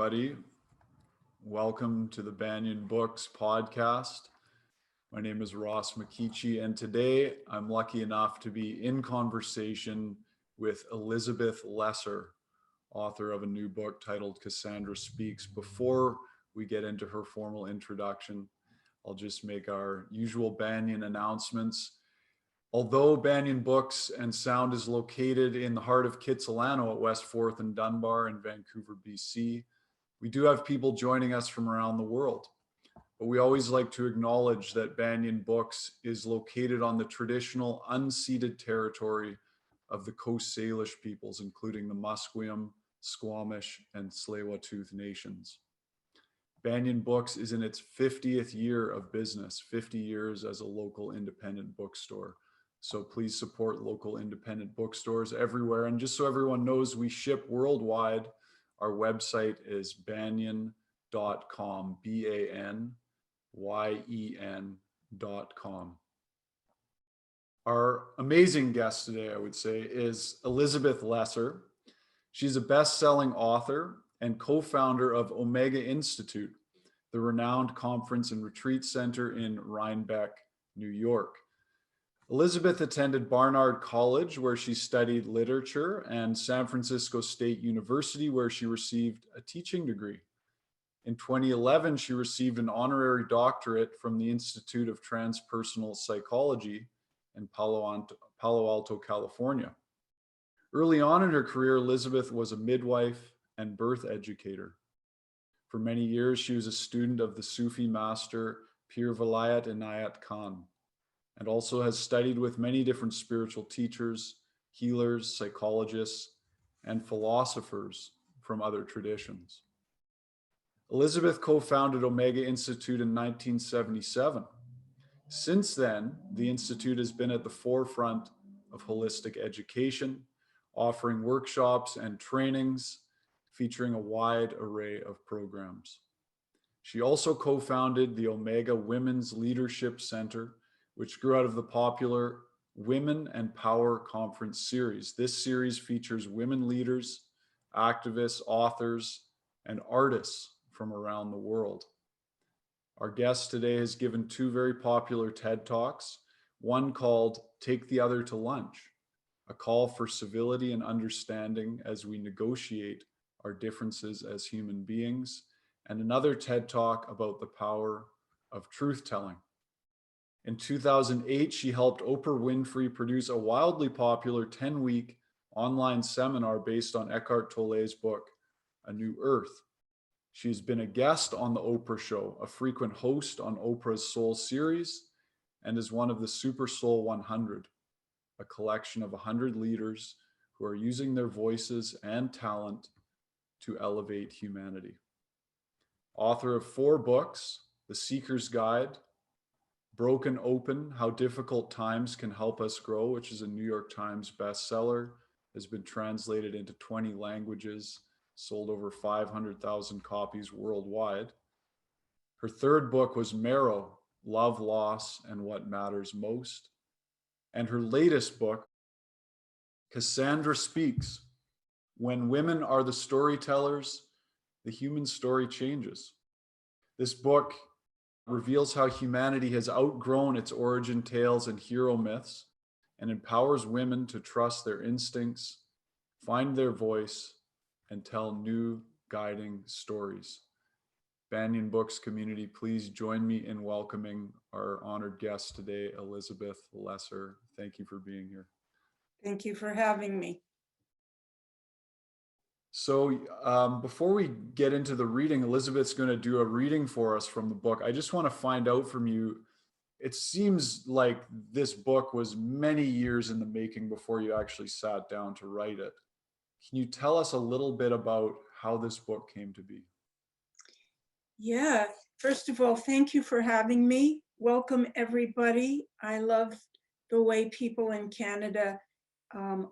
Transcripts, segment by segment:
everybody. Welcome to the Banyen Books podcast. My name is Ross McKeechee, and today I'm lucky enough to be in conversation with Elizabeth Lesser, author of a new book titled Cassandra Speaks. Before we get into her formal introduction, I'll just make our usual Banyen announcements. Although Banyen Books and Sound is located in the heart of Kitsilano at West 4th and Dunbar in Vancouver, BC, we do have people joining us from around the world. But we always like to acknowledge that Banyen Books is located on the traditional unceded territory of the Coast Salish peoples, including the Musqueam, Squamish, and Tsleil-Waututh nations. Banyen Books is in its 50th year of business, 50 years as a local independent bookstore. So please support local independent bookstores everywhere. And just so everyone knows, we ship worldwide. Our website is banyen.com, BANYEN.com. Our amazing guest today, I would say, is Elizabeth Lesser. She's a best-selling author and co-founder of Omega Institute, the renowned conference and retreat center in Rhinebeck, New York. Elizabeth attended Barnard College, where she studied literature, and San Francisco State University, where she received a teaching degree. In 2011, she received an honorary doctorate from the Institute of Transpersonal Psychology in Palo Alto, California. Early on in her career, Elizabeth was a midwife and birth educator. For many years, she was a student of the Sufi master Pir Vilayat Inayat Khan, and also has studied with many different spiritual teachers, healers, psychologists, and philosophers from other traditions. Elizabeth co-founded Omega Institute in 1977. Since then, the Institute has been at the forefront of holistic education, offering workshops and trainings featuring a wide array of programs. She also co-founded the Omega Women's Leadership Center, which grew out of the popular Women and Power Conference series. This series features women leaders, activists, authors, and artists from around the world. Our guest today has given two very popular TED Talks, one called Take the Other to Lunch, a call for civility and understanding as we negotiate our differences as human beings, and another TED Talk about the power of truth-telling. In 2008, she helped Oprah Winfrey produce a wildly popular 10-week online seminar based on Eckhart Tolle's book, A New Earth. She's been a guest on The Oprah Show, a frequent host on Oprah's Soul series, and is one of the Super Soul 100, a collection of 100 leaders who are using their voices and talent to elevate humanity. Author of 4 books, The Seeker's Guide, Broken Open, How Difficult Times Can Help Us Grow, which is a New York Times bestseller, has been translated into 20 languages, sold over 500,000 copies worldwide. Her 3rd book was Marrow, Love, Loss, and What Matters Most. And her latest book, Cassandra Speaks, When Women Are the Storytellers, the Human Story Changes. This book reveals how humanity has outgrown its origin tales and hero myths and empowers women to trust their instincts, find their voice, and tell new guiding stories. Banyen Books community, please join me in welcoming our honored guest today, Elizabeth Lesser. Thank you for being here. Thank you for having me. So before we get into the reading, Elizabeth's going to do a reading for us from the book. I just want to find out from you, it seems like this book was many years in the making before you actually sat down to write it. Can you tell us a little bit about how this book came to be? Yeah, first of all, thank you for having me. Welcome, everybody. I love the way people in Canada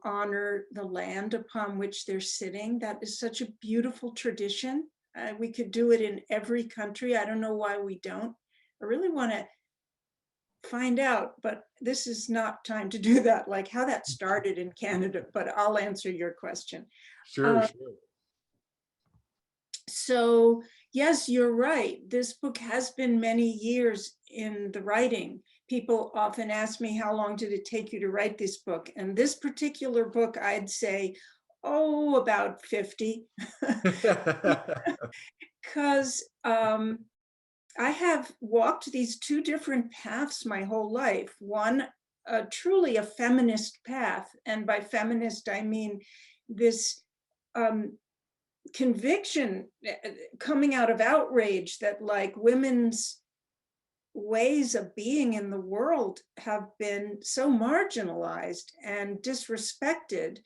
honor the land upon which they're sitting. That is such a beautiful tradition. We could do it in every country. I don't know why we don't. I really want to find out, but this is not time to do that, like how that started in Canada, but I'll answer your question. Sure. So yes, you're right. This book has been many years in the writing. People often ask me, how long did it take you to write this book? And this particular book, I'd say, oh, about 50. Because I have walked these two different paths my whole life. One, truly a feminist path. And by feminist, I mean this um, conviction coming out of outrage that like women's ways of being in the world have been so marginalized and disrespected,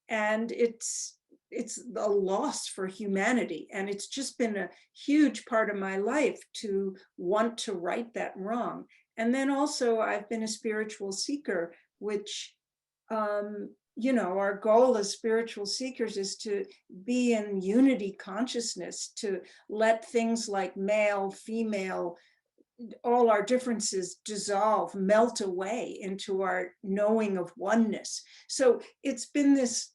and it's a loss for humanity. And it's just been a huge part of my life to want to right that wrong. And then also I've been a spiritual seeker, which our goal as spiritual seekers is to be in unity consciousness, to let things like male, female, all our differences dissolve, melt away into our knowing of oneness. So it's been this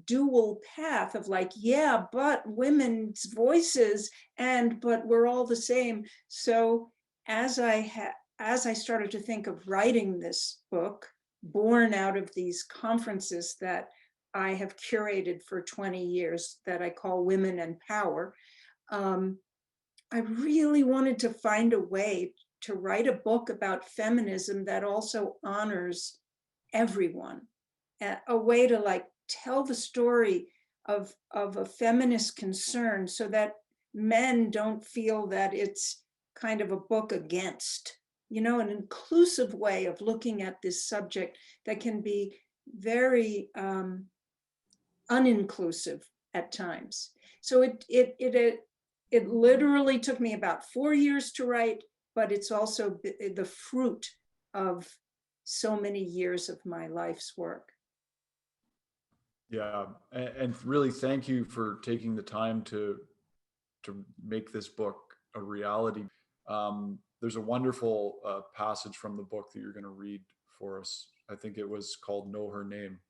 dual path of like, yeah, but women's voices, but we're all the same. So as I started to think of writing this book, born out of these conferences that I have curated for 20 years that I call Women and Power, I really wanted to find a way to write a book about feminism that also honors everyone, a way to like tell the story of a feminist concern so that men don't feel that it's kind of a book against, an inclusive way of looking at this subject that can be very uninclusive at times. So it literally took me about 4 years to write, but it's also the fruit of so many years of my life's work. Yeah, and really thank you for taking the time to make this book a reality. There's a wonderful passage from the book that you're going to read for us. I think it was called "Know Her Name."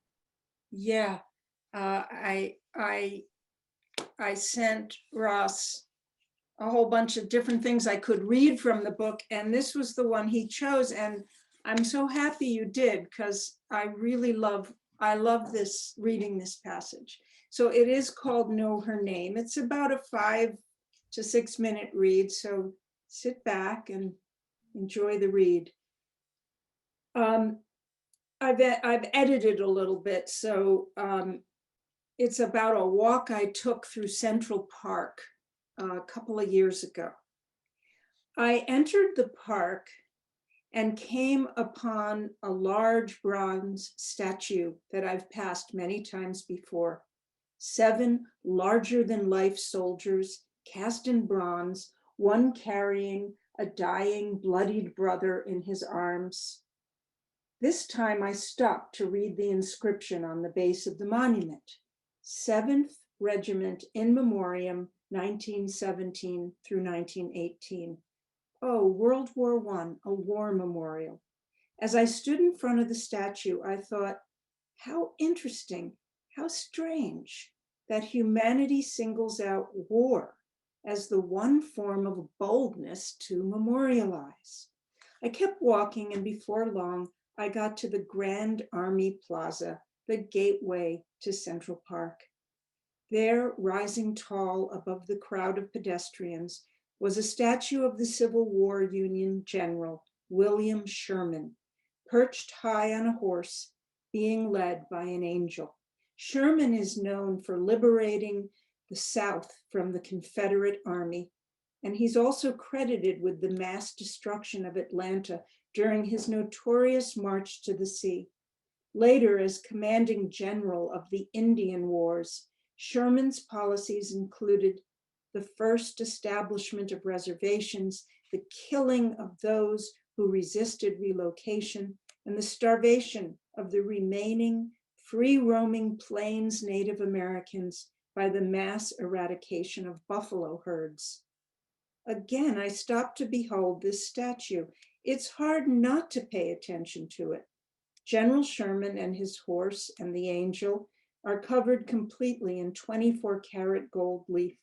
Yeah, I sent Ross a whole bunch of different things I could read from the book, and this was the one he chose. And I'm so happy you did, because I love this, reading this passage. So it is called Know Her Name. It's about a 5 to 6 minute read. So sit back and enjoy the read. I've edited a little bit. So it's about a walk I took through Central Park a couple of years ago. I entered the park and came upon a large bronze statue that I've passed many times before. 7 larger-than-life soldiers cast in bronze, one carrying a dying, bloodied brother in his arms. This time I stopped to read the inscription on the base of the monument. 7th Regiment in Memoriam, 1917 through 1918. Oh, World War I, a war memorial. As I stood in front of the statue, I thought, how interesting, how strange that humanity singles out war as the one form of boldness to memorialize. I kept walking, and before long, I got to the Grand Army Plaza, the gateway to Central Park. There, rising tall above the crowd of pedestrians, was a statue of the Civil War Union General, William Sherman, perched high on a horse, being led by an angel. Sherman is known for liberating the South from the Confederate Army, and he's also credited with the mass destruction of Atlanta during his notorious March to the Sea. Later, as commanding general of the Indian Wars, Sherman's policies included the first establishment of reservations, the killing of those who resisted relocation, and the starvation of the remaining free-roaming Plains Native Americans by the mass eradication of buffalo herds. Again, I stopped to behold this statue. It's hard not to pay attention to it. General Sherman and his horse and the angel are covered completely in 24-karat gold leaf.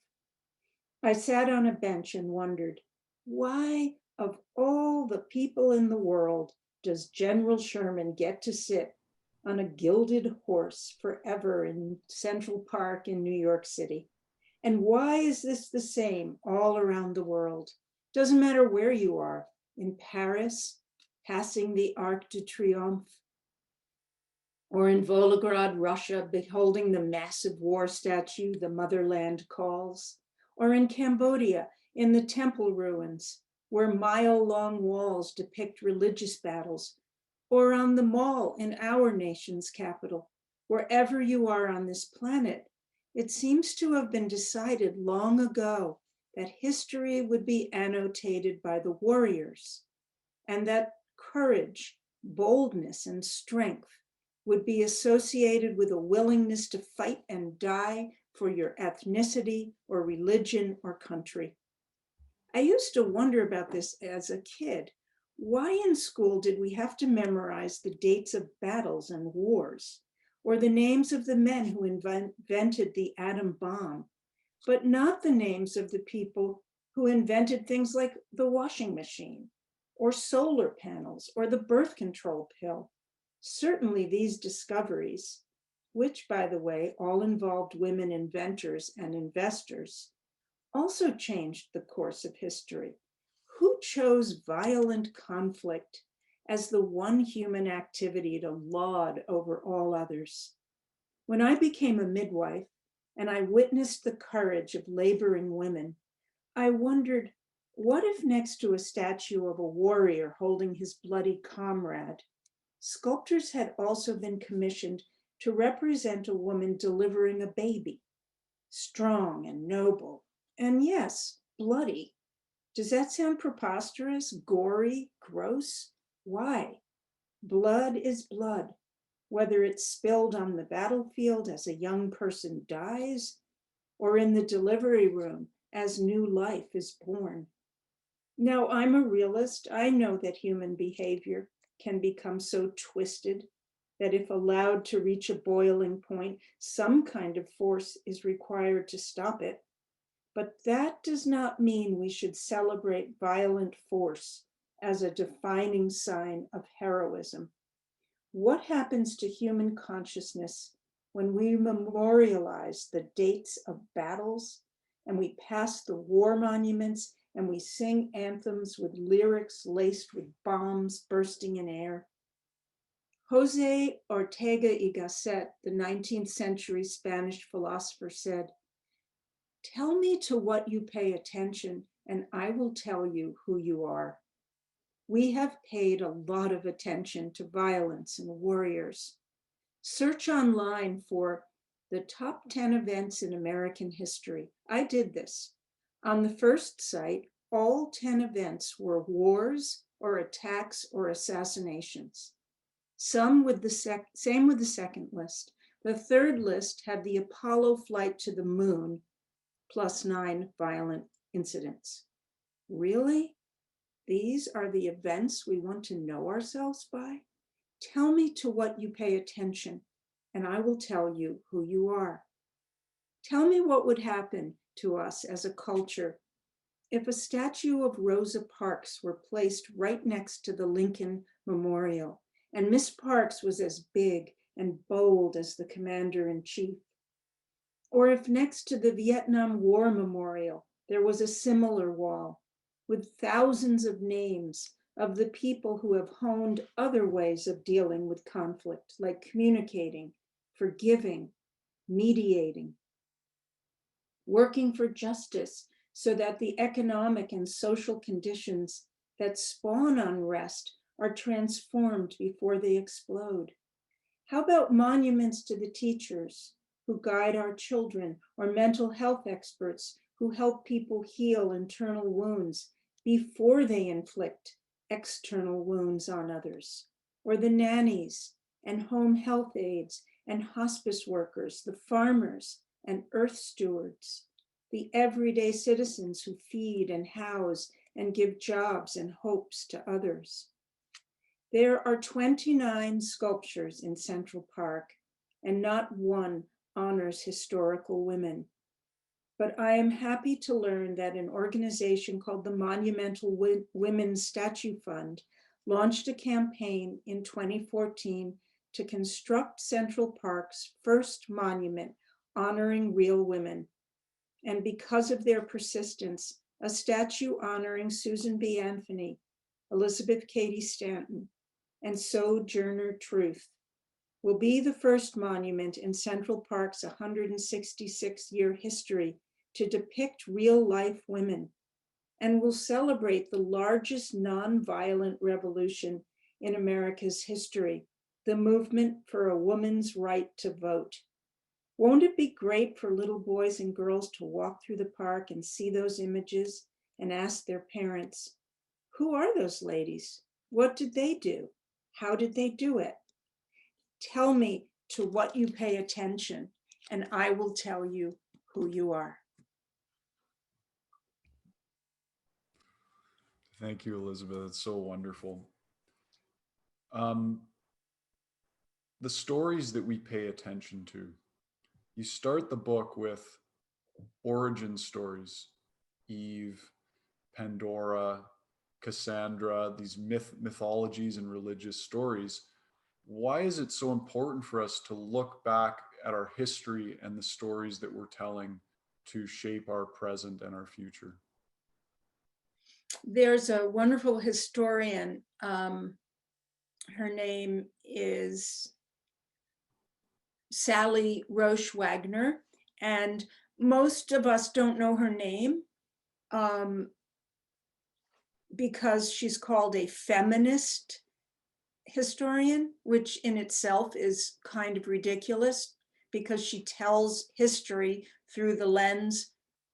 I sat on a bench and wondered, why, of all the people in the world, does General Sherman get to sit on a gilded horse forever in Central Park in New York City? And why is this the same all around the world? Doesn't matter where you are, in Paris, passing the Arc de Triomphe, or in Volgograd, Russia, beholding the massive war statue, The Motherland Calls, or in Cambodia, in the temple ruins, where mile-long walls depict religious battles, or on the Mall in our nation's capital. Wherever you are on this planet, it seems to have been decided long ago that history would be annotated by the warriors, and that courage, boldness, and strength would be associated with a willingness to fight and die for your ethnicity or religion or country. I used to wonder about this as a kid. Why in school did we have to memorize the dates of battles and wars, or the names of the men who invented the atom bomb, but not the names of the people who invented things like the washing machine, or solar panels, or the birth control pill? Certainly these discoveries, which, by the way, all involved women inventors and investors, also changed the course of history. Who chose violent conflict as the one human activity to laud over all others? When I became a midwife and I witnessed the courage of laboring women, I wondered, what if next to a statue of a warrior holding his bloody comrade, sculptors had also been commissioned to represent a woman delivering a baby, strong and noble, and yes, bloody? Does that sound preposterous, gory, gross? Why? Blood is blood, whether it's spilled on the battlefield as a young person dies, or in the delivery room as new life is born. Now, I'm a realist. I know that human behavior can become so twisted that if allowed to reach a boiling point, some kind of force is required to stop it. But that does not mean we should celebrate violent force as a defining sign of heroism. What happens to human consciousness when we memorialize the dates of battles and we pass the war monuments and we sing anthems with lyrics laced with bombs bursting in air? Jose Ortega y Gasset, the 19th century Spanish philosopher, said, "Tell me to what you pay attention, and I will tell you who you are." We have paid a lot of attention to violence and warriors. Search online for the top 10 events in American history. I did this. On the first site, all 10 events were wars or attacks or assassinations. Same with the second list. The third list had the Apollo flight to the moon, plus 9 violent incidents. Really? These are the events we want to know ourselves by? Tell me to what you pay attention, and I will tell you who you are. Tell me what would happen to us as a culture if a statue of Rosa Parks were placed right next to the Lincoln Memorial, and Miss Parks was as big and bold as the commander-in-chief. Or if next to the Vietnam War Memorial, there was a similar wall with thousands of names of the people who have honed other ways of dealing with conflict, like communicating, forgiving, mediating, working for justice so that the economic and social conditions that spawn unrest are transformed before they explode. How about monuments to the teachers who guide our children, or mental health experts who help people heal internal wounds before they inflict external wounds on others? Or the nannies and home health aides and hospice workers, the farmers and earth stewards, the everyday citizens who feed and house and give jobs and hopes to others. There are 29 sculptures in Central Park, and not one honors historical women. But I am happy to learn that an organization called the Monumental Women's Statue Fund launched a campaign in 2014 to construct Central Park's first monument honoring real women. And because of their persistence, a statue honoring Susan B. Anthony, Elizabeth Cady Stanton, and Sojourner Truth will be the first monument in Central Park's 166-year history to depict real-life women, and will celebrate the largest nonviolent revolution in America's history, the movement for a woman's right to vote. Won't it be great for little boys and girls to walk through the park and see those images and ask their parents, who are those ladies? What did they do? How did they do it? Tell me to what you pay attention, and I will tell you who you are. Thank you, Elizabeth. It's so wonderful. The stories that we pay attention to. You start the book with origin stories, Eve, Pandora, Cassandra, these mythologies and religious stories. Why is it so important for us to look back at our history and the stories that we're telling to shape our present and our future? There's a wonderful historian. Her name is Sally Roche Wagner, and most of us don't know her name because she's called a feminist historian, which in itself is kind of ridiculous because she tells history through the lens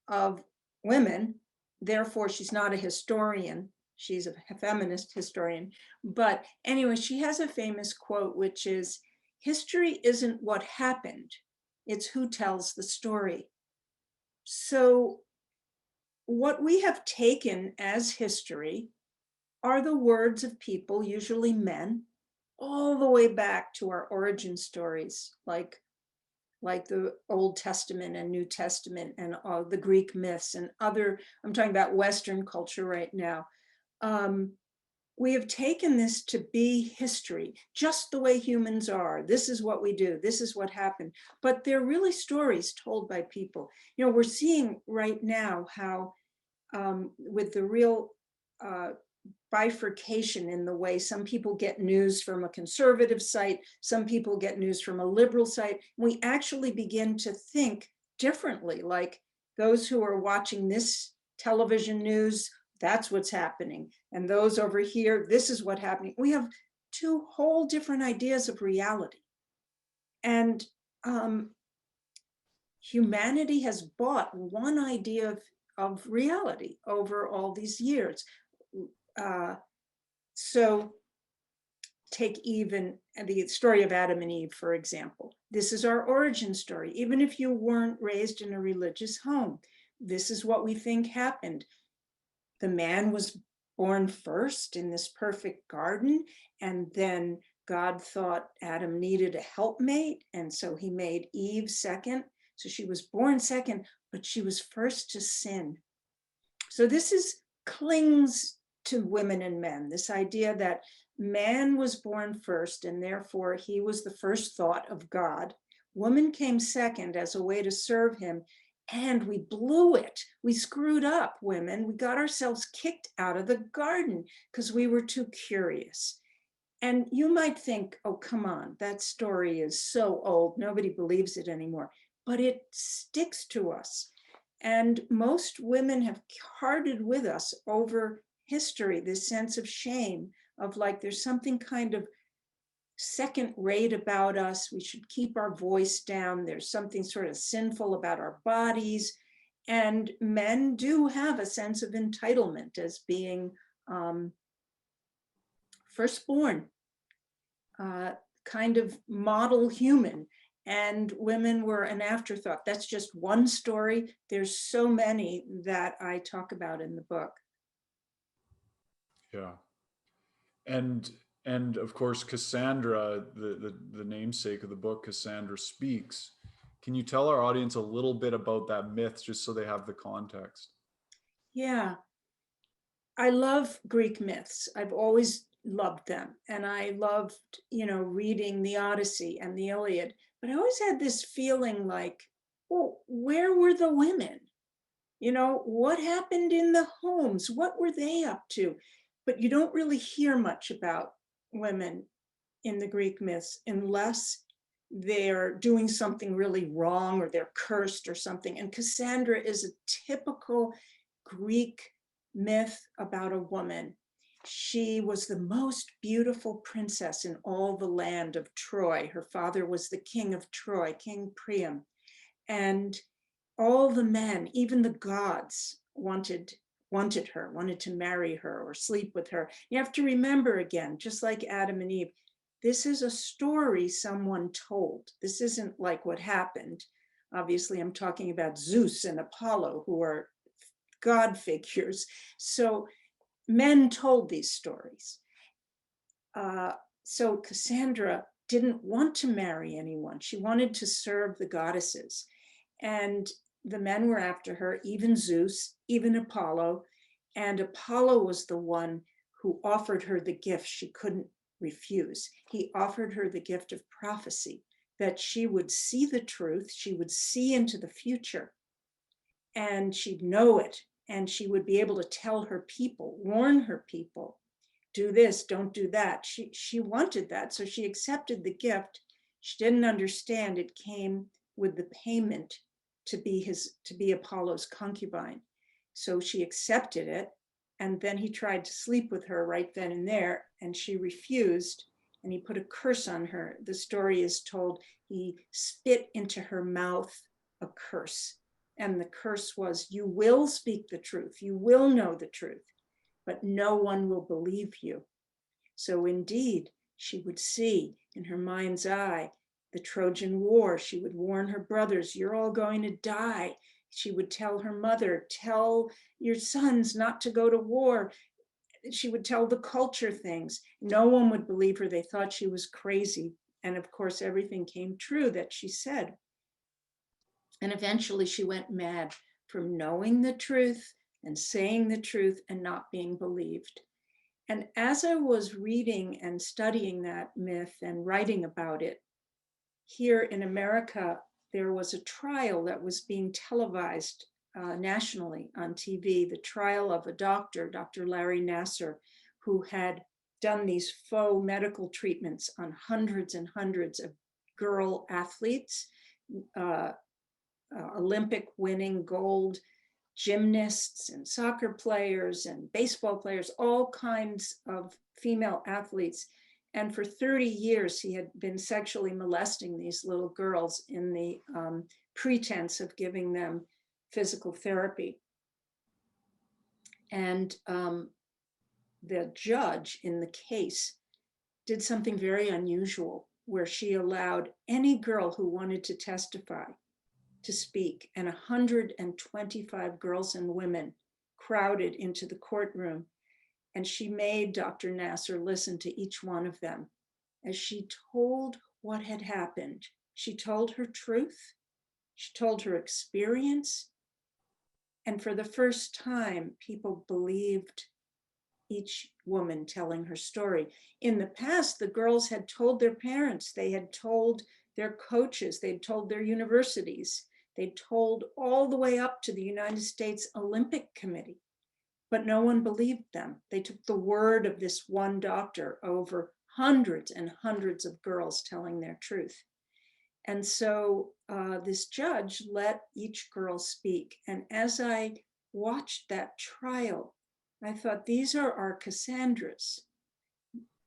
of women. Therefore, she's not a historian. She's a feminist historian. But anyway, she has a famous quote, which is, history isn't what happened, it's who tells the story. So what we have taken as history are the words of people, usually men, all the way back to our origin stories, like the Old Testament and New Testament and all the Greek myths and other, I'm talking about Western culture right now. We have taken this to be history, just the way humans are. This is what we do. This is what happened. But they're really stories told by people. You know, we're seeing right now how with the real bifurcation in the way some people get news from a conservative site, some people get news from a liberal site, we actually begin to think differently, like those who are watching this television news, that's what's happening. And those over here, this is what's happening. We have two whole different ideas of reality. And humanity has bought one idea of reality over all these years. So take even the story of Adam and Eve, for example. This is our origin story. Even if you weren't raised in a religious home, this is what we think happened. The man was born first in this perfect garden, and then God thought Adam needed a helpmate, and so he made Eve second. So she was born second, but she was first to sin. So this clings to women and men, this idea that man was born first, and therefore he was the first thought of God. Woman came second as a way to serve him, and we blew it. We screwed up, women. We got ourselves kicked out of the garden because we were too curious. And you might think, oh, come on, that story is so old, nobody believes it anymore, but it sticks to us. And most women have carted with us over history this sense of shame, of like there's something kind of second rate about us. We should keep our voice down. There's something sort of sinful about our bodies. And men do have a sense of entitlement as being firstborn, kind of model human. And women were an afterthought. That's just one story. There's so many that I talk about in the book. Yeah. And And of course, Cassandra, the namesake of the book, Cassandra Speaks. Can you tell our audience a little bit about that myth, just so they have the context? Yeah, I love Greek myths. I've always loved them. And I loved, reading the Odyssey and the Iliad. But I always had this feeling like, well, where were the women? What happened in the homes? What were they up to? But you don't really hear much about women in the Greek myths unless they're doing something really wrong or they're cursed or something. And Cassandra is a typical Greek myth about a woman. She was the most beautiful princess in all the land of Troy. Her father was the king of Troy, King Priam. And all the men, even the gods, wanted her, wanted to marry her or sleep with her. You have to remember, again, just like Adam and Eve, this is a story someone told. This isn't like what happened. Obviously, I'm talking about Zeus and Apollo, who are god figures. So men told these stories. So Cassandra didn't want to marry anyone. She wanted to serve the goddesses. And the men were after her, even Zeus, even Apollo. And Apollo was the one who offered her the gift she couldn't refuse. He offered her the gift of prophecy, that she would see the truth, she would see into the future, and she'd know it. And she would be able to tell her people, warn her people, do this, don't do that. She wanted that, so she accepted the gift. She didn't understand it came with the payment to be Apollo's concubine. So she accepted it, and then he tried to sleep with her right then and there, and she refused, and he put a curse on her. The story is told he spit into her mouth a curse, and the curse was, you will speak the truth, you will know the truth, but no one will believe you. So indeed, she would see in her mind's eye the Trojan War. She would warn her brothers, you're all going to die. She would tell her mother, tell your sons not to go to war. She would tell the culture things. No one would believe her. They thought she was crazy. And of course, everything came true that she said. And eventually she went mad from knowing the truth and saying the truth and not being believed. And as I was reading and studying that myth and writing about it, here in America, there was a trial that was being televised nationally on TV, the trial of a doctor, Dr. Larry Nassar, who had done these faux medical treatments on hundreds and hundreds of girl athletes, Olympic winning gold gymnasts and soccer players and baseball players, all kinds of female athletes. And for 30 years, he had been sexually molesting these little girls in the pretense of giving them physical therapy. And the judge in the case did something very unusual, where she allowed any girl who wanted to testify to speak, and 125 girls and women crowded into the courtroom. And she made Dr. Nassar listen to each one of them as she told what had happened. She told her truth, she told her experience, and for the first time, people believed each woman telling her story. In the past, the girls had told their parents, they had told their coaches, they'd told their universities, they told all the way up to the United States Olympic Committee, but no one believed them. They took the word of this one doctor over hundreds and hundreds of girls telling their truth. And so this judge let each girl speak. And as I watched that trial, I thought, these are our Cassandras.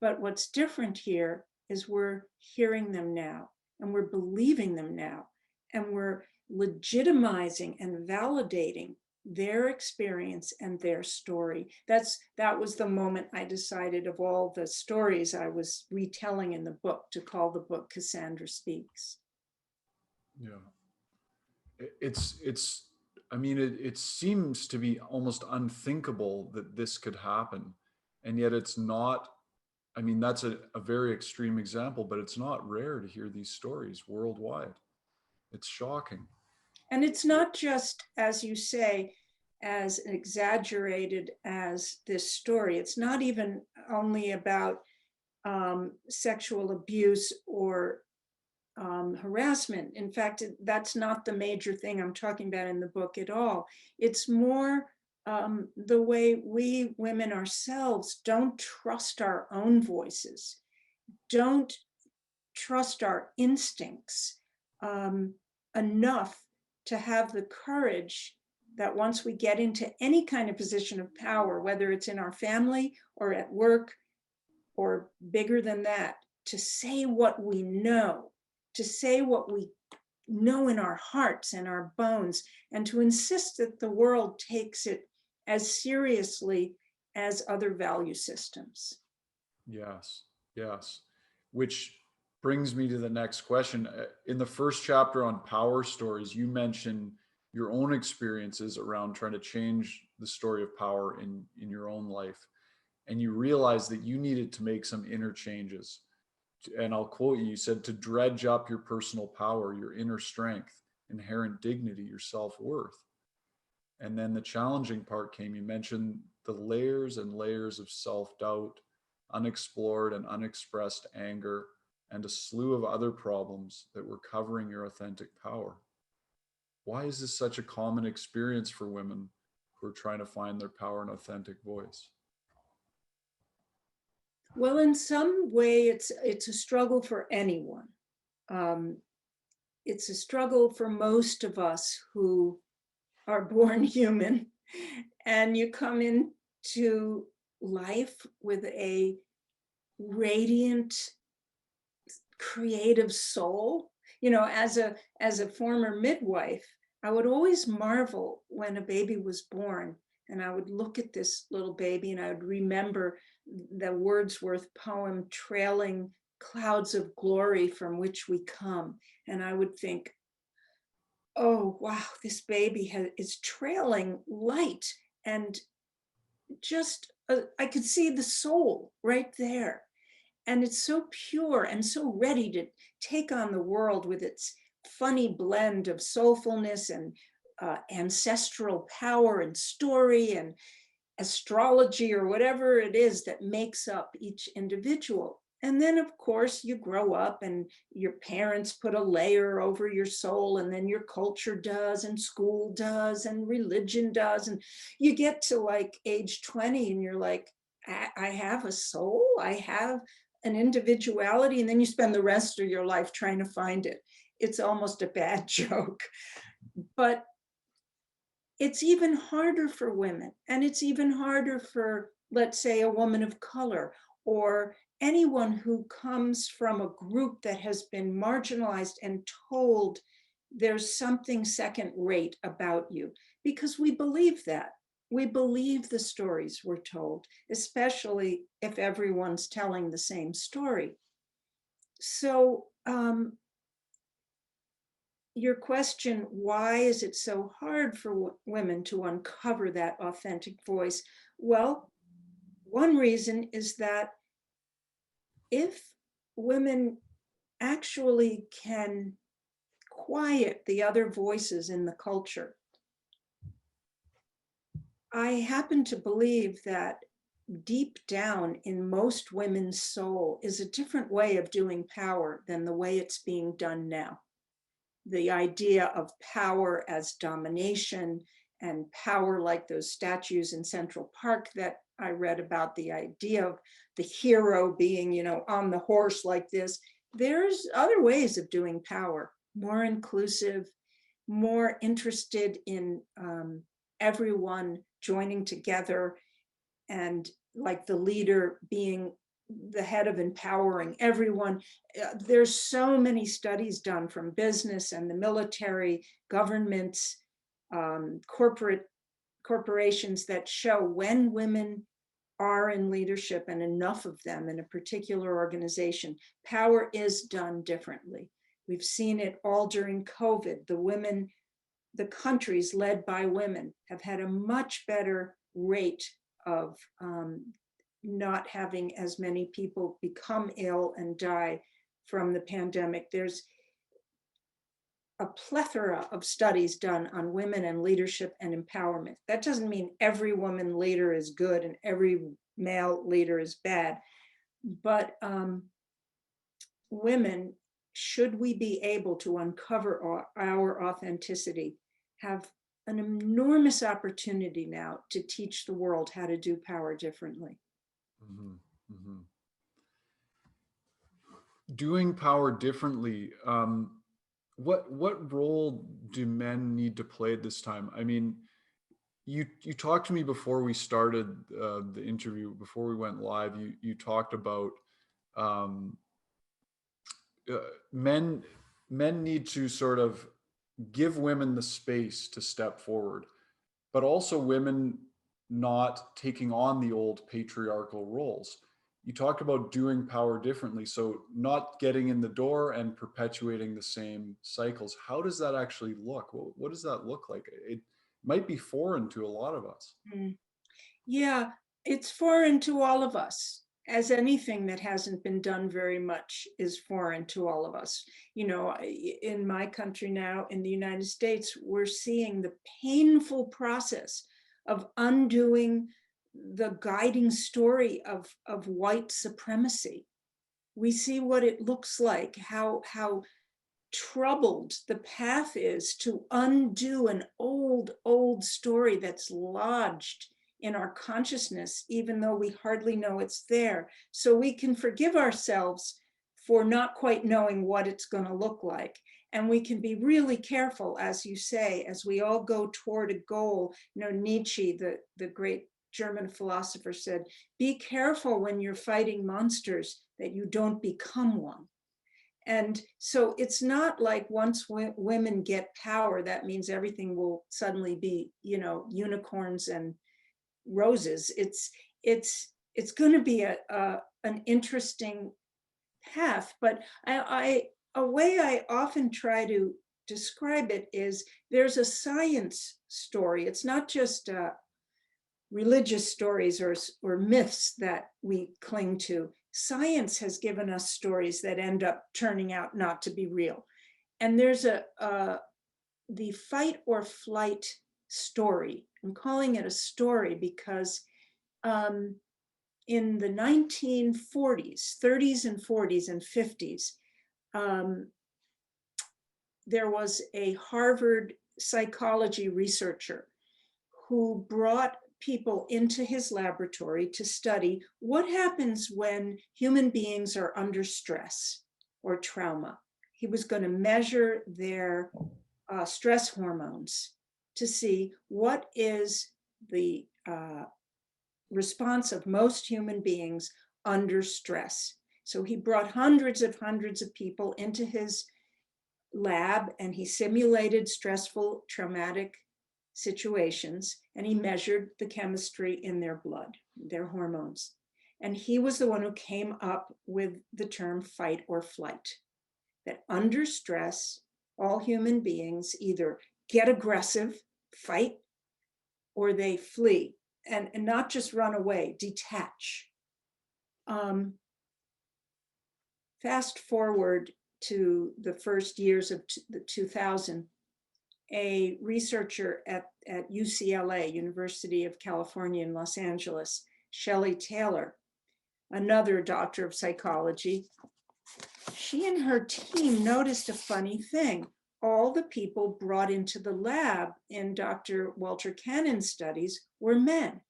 But what's different here is we're hearing them now, and we're believing them now, and we're legitimizing and validating their experience and their story. That was the moment I decided, of all the stories I was retelling in the book, to call the book Cassandra Speaks. Yeah. It's I mean, it seems to be almost unthinkable that this could happen. And yet it's not I mean, that's a very extreme example, but it's not rare to hear these stories worldwide. It's shocking. And it's not just, as you say, as exaggerated as this story. It's not even only about sexual abuse or harassment. In fact, that's not the major thing I'm talking about in the book at all. It's more the way we women ourselves don't trust our own voices, don't trust our instincts enough to have the courage that once we get into any kind of position of power, whether it's in our family or at work or bigger than that, to say what we know, to say what we know in our hearts and our bones, and to insist that the world takes it as seriously as other value systems. Yes, yes. Which brings me to the next question. In the first chapter on power stories, you mentioned your own experiences around trying to change the story of power in your own life. And you realized that you needed to make some inner changes. And I'll quote you, you said, to dredge up your personal power, your inner strength, inherent dignity, your self-worth. And then the challenging part came. You mentioned the layers and layers of self-doubt, unexplored and unexpressed anger, and a slew of other problems that were covering your authentic power. Why is this such a common experience for women who are trying to find their power and authentic voice? Well, in some way, it's a struggle for anyone. It's a struggle for most of us who are born human, and you come into life with a radiant, creative soul. You know, as a former midwife, I would always marvel when a baby was born, and I would look at this little baby and I would remember the Wordsworth poem, Trailing Clouds of Glory from Which We Come. And I would think, oh, wow, this baby is trailing light. And just, I could see the soul right there. And it's so pure and so ready to take on the world with its funny blend of soulfulness and ancestral power and story and astrology or whatever it is that makes up each individual. And then, of course, you grow up and your parents put a layer over your soul, and then your culture does, and school does, and religion does. And you get to like age 20 and you're like, I have a soul, I have an individuality. And then you spend the rest of your life trying to find it. It's almost a bad joke. But it's even harder for women, and it's even harder for, let's say, a woman of color or anyone who comes from a group that has been marginalized and told there's something second rate about you, because we believe that. We believe the stories we're told, especially if everyone's telling the same story. So your question, why is it so hard for women to uncover that authentic voice? Well, one reason is that if women actually can quiet the other voices in the culture, I happen to believe that deep down in most women's soul is a different way of doing power than the way it's being done now. The idea of power as domination, and power like those statues in Central Park that I read about, the idea of the hero being, you know, on the horse like this. There's other ways of doing power, more inclusive, more interested in everyone joining together, and like the leader being the head of empowering everyone. There's so many studies done from business and the military, governments, corporations that show when women are in leadership, and enough of them in a particular organization, power is done differently. We've seen it all during COVID. The countries led by women have had a much better rate of not having as many people become ill and die from the pandemic. There's a plethora of studies done on women and leadership and empowerment. That doesn't mean every woman leader is good and every male leader is bad, but women, should we be able to uncover our authenticity, have an enormous opportunity now to teach the world how to do power differently. Mhm, mhm. Doing power differently. What role do men need to play at this time? I mean, you talked to me before we started the interview, before we went live. You talked about um, uh, men men need to sort of give women the space to step forward, but also women not taking on the old patriarchal roles. You talked about doing power differently, so not getting in the door and perpetuating the same cycles. How does that actually look? What does that look like? It might be foreign to a lot of us. Mm. Yeah, it's foreign to all of us, as anything that hasn't been done very much is foreign to all of us. You know, in my country now, in the United States, we're seeing the painful process of undoing the guiding story of white supremacy. We see what it looks like, how troubled the path is to undo an old story that's lodged in our consciousness, even though we hardly know it's there. So we can forgive ourselves for not quite knowing what it's going to look like. And we can be really careful, as you say, as we all go toward a goal. You know, Nietzsche, the great German philosopher, said, be careful when you're fighting monsters that you don't become one. And so it's not like once women get power, that means everything will suddenly be, you know, unicorns and roses. It's going to be an interesting path. But a way I often try to describe it is there's a science story. It's not just religious stories or myths that we cling to. Science has given us stories that end up turning out not to be real. And there's the fight or flight story. I'm calling it a story because in the 1940s, 30s and 40s and 50s, there was a Harvard psychology researcher who brought people into his laboratory to study what happens when human beings are under stress or trauma. He was going to measure their stress hormones to see what is the response of most human beings under stress. So he brought hundreds of people into his lab and he simulated stressful, traumatic situations, and he measured the chemistry in their blood, their hormones. And he was the one who came up with the term fight or flight, that under stress, all human beings either get aggressive, fight, or they flee, and not just run away, detach. Fast forward to the first years of the 2000, a researcher at UCLA, University of California in Los Angeles, Shelley Taylor, another doctor of psychology, she and her team noticed a funny thing. All the people brought into the lab in Dr. Walter Cannon's studies were men,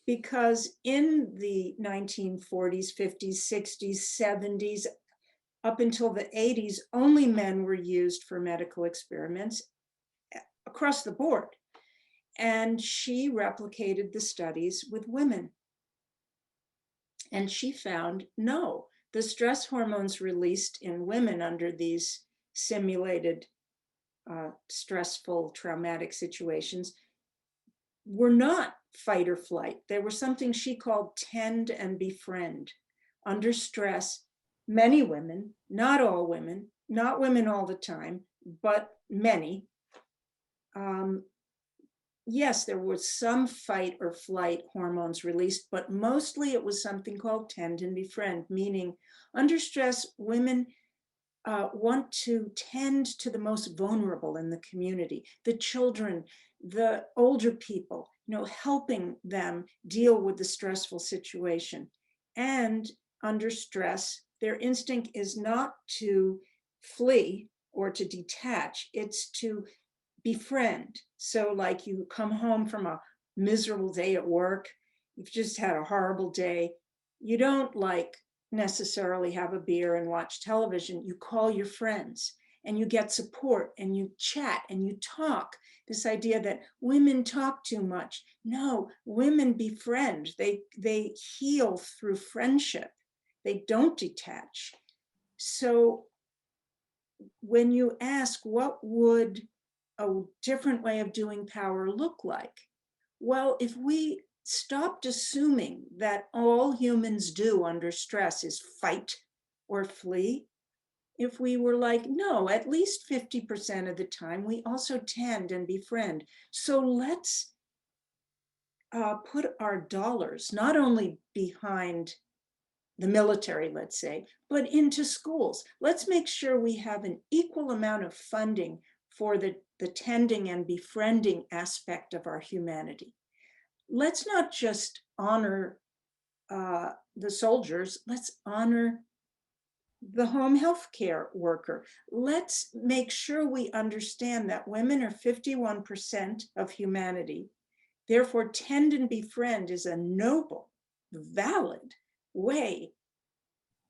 because in the 1940s, 50s, 60s, 70s, up until the 80s, only men were used for medical experiments across the board. And she replicated the studies with women. And she found, no, the stress hormones released in women under these simulated stressful, traumatic situations were not fight or flight. They were something she called tend and befriend. Under stress, many women, not all women, not women all the time, but many, yes, there was some fight or flight hormones released, but mostly it was something called tend and befriend, meaning under stress, women want to tend to the most vulnerable in the community, the children, the older people, helping them deal with the stressful situation. And under stress, their instinct is not to flee or to detach, it's to befriend. So, like, you come home from a miserable day at work, you've just had a horrible day. You don't like necessarily have a beer and watch television. You call your friends and you get support and you chat and you talk. This idea that women talk too much. No, women befriend. They heal through friendship. They don't detach. So when you ask what would a different way of doing power look like? Well, if we stopped assuming that all humans do under stress is fight or flee, if we were like, no, at least 50% of the time, we also tend and befriend. So let's put our dollars not only behind the military, let's say, but into schools. Let's make sure we have an equal amount of funding for the tending and befriending aspect of our humanity. Let's not just honor the soldiers, let's honor the home health care worker. Let's make sure we understand that women are 51% of humanity. Therefore, tend and befriend is a noble, valid way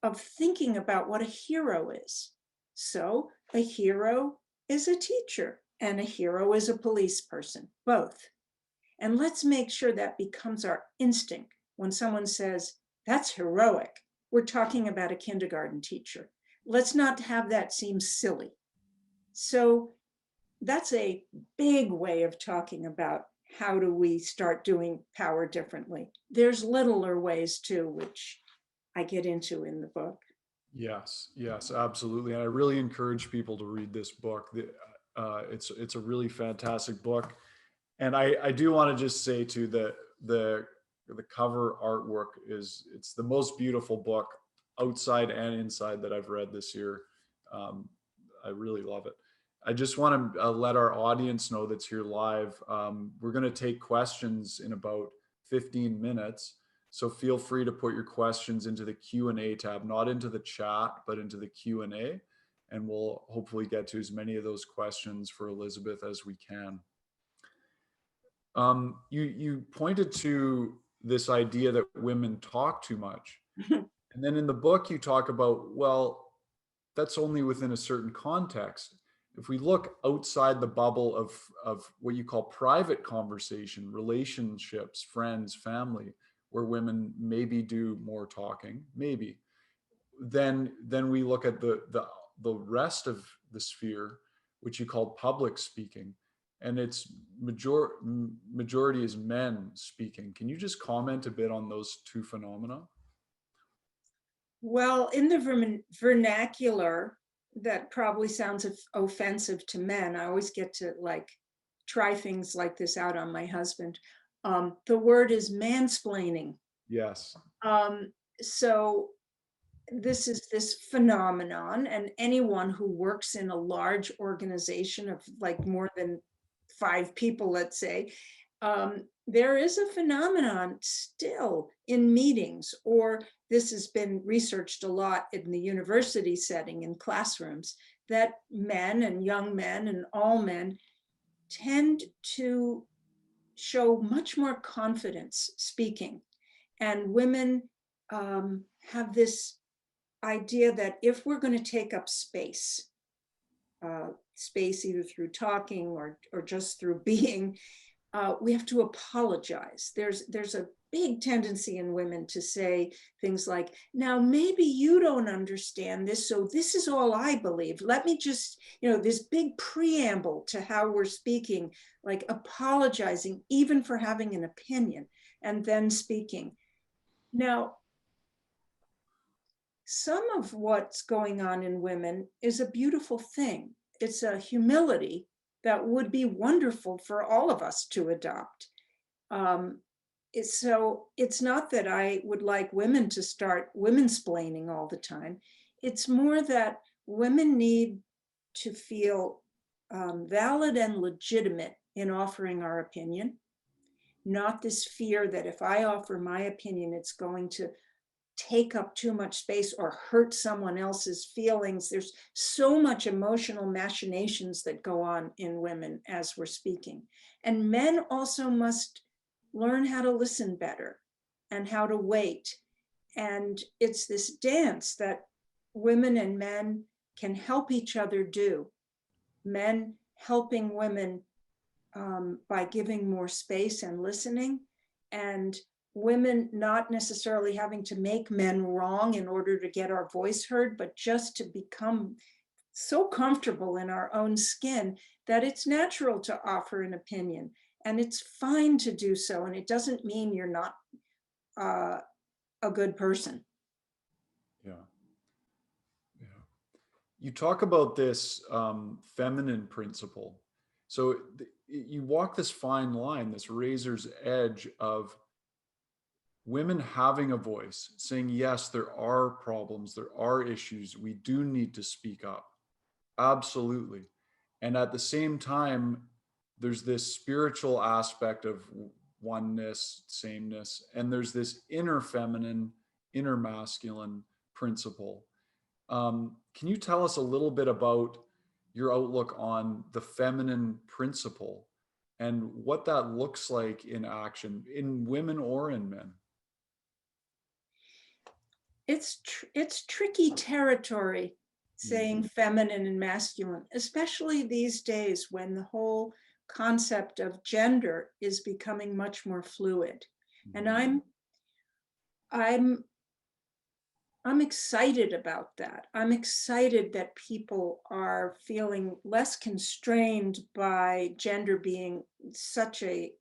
of thinking about what a hero is. So a hero is a teacher and a hero is a police person, both. And let's make sure that becomes our instinct when someone says, that's heroic. We're talking about a kindergarten teacher. Let's not have that seem silly. So that's a big way of talking about how do we start doing power differently. There's littler ways too, which I get into in the book. Yes, yes, absolutely. And I really encourage people to read this book. It's a really fantastic book. And I do want to just say too that the cover artwork it's the most beautiful book outside and inside that I've read this year. Um, I really love it. I just want to let our audience know that's here live. We're going to take questions in about 15 minutes. So feel free to put your questions into the Q&A tab, not into the chat, but into the Q&A. And we'll hopefully get to as many of those questions for Elizabeth as we can. You pointed to this idea that women talk too much. And then in the book, you talk about, well, that's only within a certain context. If we look outside the bubble of what you call private conversation, relationships, friends, family, where women maybe do more talking, maybe, then we look at the rest of the sphere, which you call public speaking, and its majority is men speaking. Can you just comment a bit on those two phenomena? Well, in the vernacular, that probably sounds offensive to men. I always get to like try things like this out on my husband. The word is mansplaining. Yes. So this is this phenomenon, and anyone who works in a large organization of like more than 5 people, let's say, there is a phenomenon still in meetings, or this has been researched a lot in the university setting, in classrooms, that men and young men and all men tend to show much more confidence speaking. And women have this idea that if we're going to take up space, space either through talking or just through being, we have to apologize. There's a big tendency in women to say things like, now maybe you don't understand this, so this is all I believe. Let me just, this big preamble to how we're speaking, like apologizing even for having an opinion and then speaking. Now, some of what's going on in women is a beautiful thing. It's a humility that would be wonderful for all of us to adopt. So it's not that I would like women to start women-splaining all the time. It's more that women need to feel valid and legitimate in offering our opinion, not this fear that if I offer my opinion, it's going to take up too much space or hurt someone else's feelings. There's so much emotional machinations that go on in women as we're speaking. And men also must learn how to listen better and how to wait. And it's this dance that women and men can help each other do. Men helping women by giving more space and listening, and women not necessarily having to make men wrong in order to get our voice heard, but just to become so comfortable in our own skin that it's natural to offer an opinion. And it's fine to do so. And it doesn't mean you're not a good person. Yeah. Yeah. You talk about this feminine principle. So you walk this fine line, this razor's edge of women having a voice, saying, yes, there are problems, there are issues, we do need to speak up. Absolutely. And at the same time, there's this spiritual aspect of oneness, sameness, and there's this inner feminine, inner masculine principle. Can you tell us a little bit about your outlook on the feminine principle and what that looks like in action in women or in men? It's tricky territory saying Mhm. feminine and masculine, especially these days when the whole concept of gender is becoming much more fluid. And Mhm. I'm excited about that. I'm excited that people are feeling less constrained by gender being such a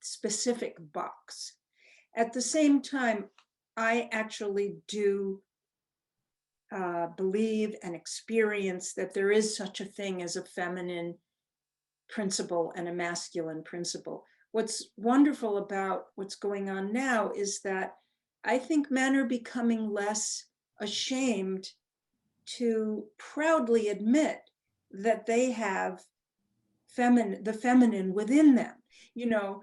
specific box. At the same time, I actually do believe and experience that there is such a thing as a feminine principle and a masculine principle. What's wonderful about what's going on now is that I think men are becoming less ashamed to proudly admit that they have the feminine within them. You know,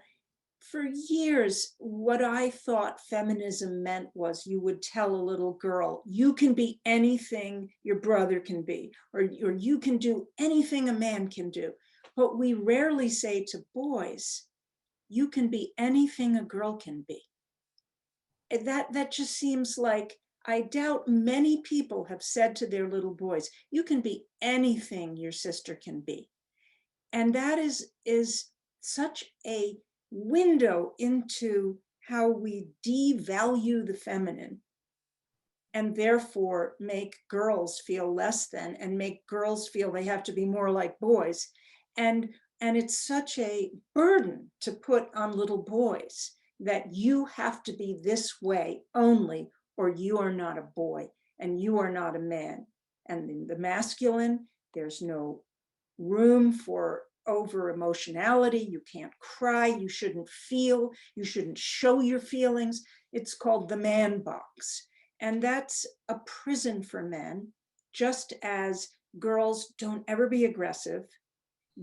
for years, what I thought feminism meant was you would tell a little girl, you can be anything your brother can be, or you can do anything a man can do. But we rarely say to boys, you can be anything a girl can be. That just seems like, I doubt many people have said to their little boys, you can be anything your sister can be. And that is such a window into how we devalue the feminine and therefore make girls feel less than and make girls feel they have to be more like boys. And it's such a burden to put on little boys that you have to be this way only, or you are not a boy and you are not a man. And in the masculine, there's no room for over emotionality. You can't cry, you shouldn't feel, you shouldn't show your feelings. It's called the man box. And that's a prison for men, just as girls don't ever be aggressive,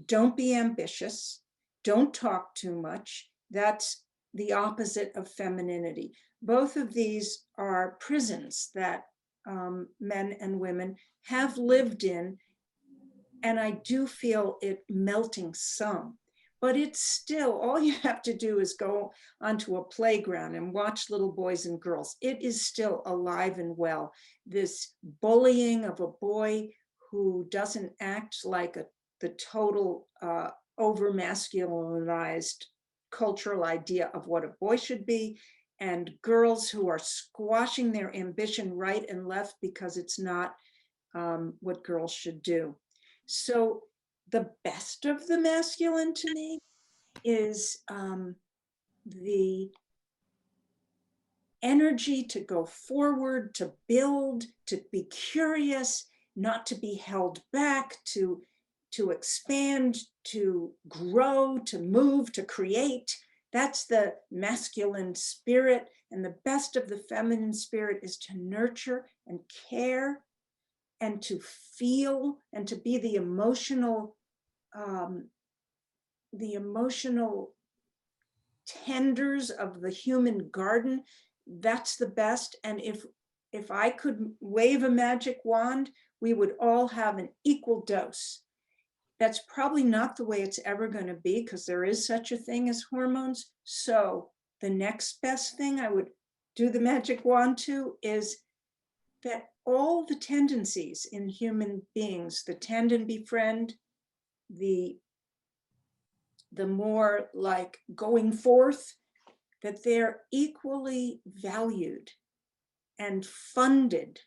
don't be ambitious, don't talk too much. That's the opposite of femininity. Both of these are prisons that men and women have lived in, and I do feel it melting some. But it's still, all you have to do is go onto a playground and watch little boys and girls. It is still alive and well. This bullying of a boy who doesn't act like the total over masculinized cultural idea of what a boy should be, and girls who are squashing their ambition right and left because it's not what girls should do. So the best of the masculine to me is the energy to go forward, to build, to be curious, not to be held back, to to expand, to grow, to move, to create. That's the masculine spirit. And the best of the feminine spirit is to nurture and care and to feel and to be the emotional tenders of the human garden. That's the best. And if I could wave a magic wand, we would all have an equal dose. That's probably not the way it's ever going to be, because there is such a thing as hormones. So the next best thing I would do the magic wand to is that all the tendencies in human beings, the tend and befriend, the more like going forth, that they're equally valued and funded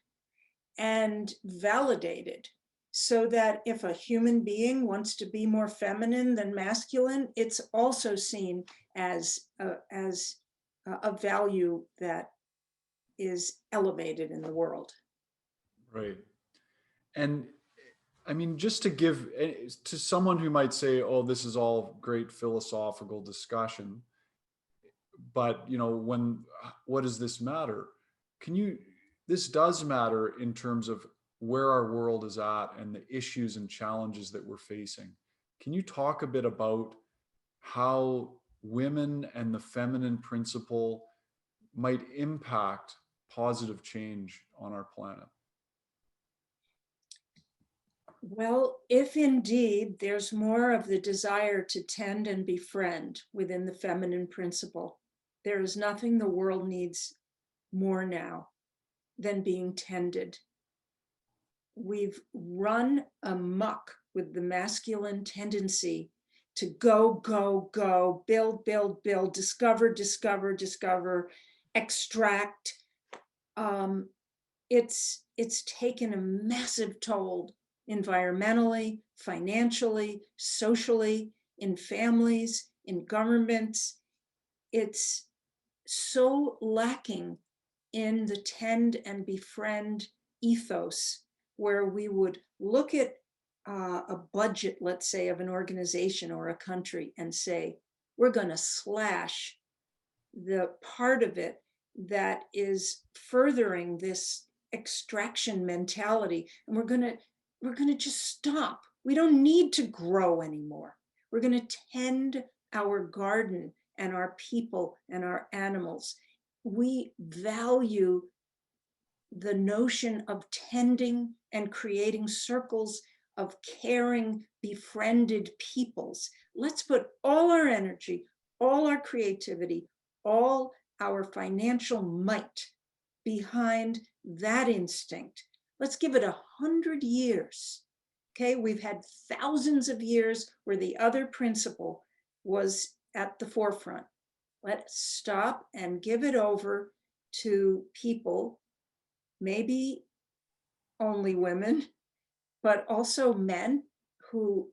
and validated, so that if a human being wants to be more feminine than masculine, it's also seen as a value that is elevated in the world. Right. And I mean, just to give to someone who might say, oh, this is all great philosophical discussion, but what does this matter? This does matter in terms of where our world is at and the issues and challenges that we're facing. Can you talk a bit about how women and the feminine principle might impact positive change on our planet? Well, if indeed there's more of the desire to tend and befriend within the feminine principle, there is nothing the world needs more now than being tended. We've run amok with the masculine tendency to go, go, go, build, build, build, discover, discover, discover, extract. It's taken a massive toll environmentally, financially, socially, in families, in governments. It's so lacking in the tend and befriend ethos, where we would look at a budget, let's say, of an organization or a country and say, we're going to slash the part of it that is furthering this extraction mentality, and we're going to just stop. We don't need to grow anymore. We're going to tend our garden and our people and our animals. We value the notion of tending and creating circles of caring, befriended peoples. Let's put all our energy, all our creativity, all our financial might behind that instinct. Let's give it 100 years. Okay, we've had thousands of years where the other principle was at the forefront. Let's stop and give it over to people, maybe only women, but also men who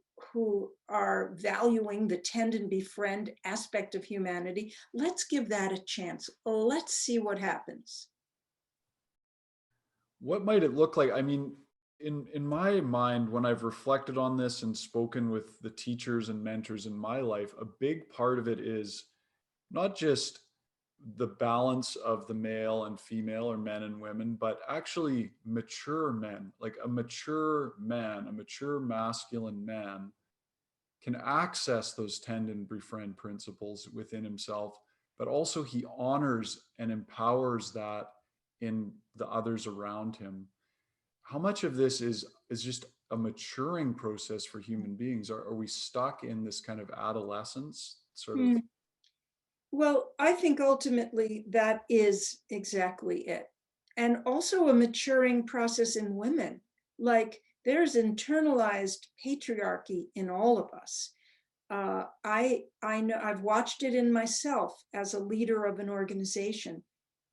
are valuing the tend and befriend aspect of humanity. Let's give that a chance. Let's see what happens. What might it look like? I mean, in my mind, when I've reflected on this and spoken with the teachers and mentors in my life, a big part of it is not just the balance of the male and female, or men and women, but actually mature men. Like a mature man, a mature masculine man can access those tend and befriend principles within himself, but also he honors and empowers that in the others around him. How much of this is just a maturing process for human beings? Are we stuck in this kind of adolescence sort of? Well, I think ultimately that is exactly it. And also a maturing process in women. Like, there's internalized patriarchy in all of us. I know, I've watched it in myself as a leader of an organization.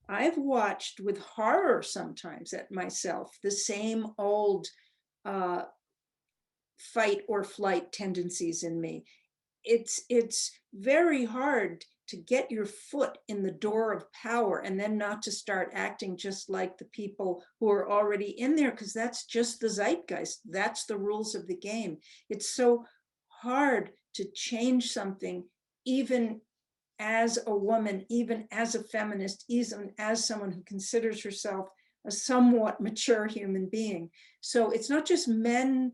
I've watched with horror sometimes at myself the same old fight or flight tendencies in me. It's very hard to get your foot in the door of power and then not to start acting just like the people who are already in there, because that's just the zeitgeist. That's the rules of the game. It's so hard to change something, even as a woman, even as a feminist, even as someone who considers herself a somewhat mature human being. So it's not just men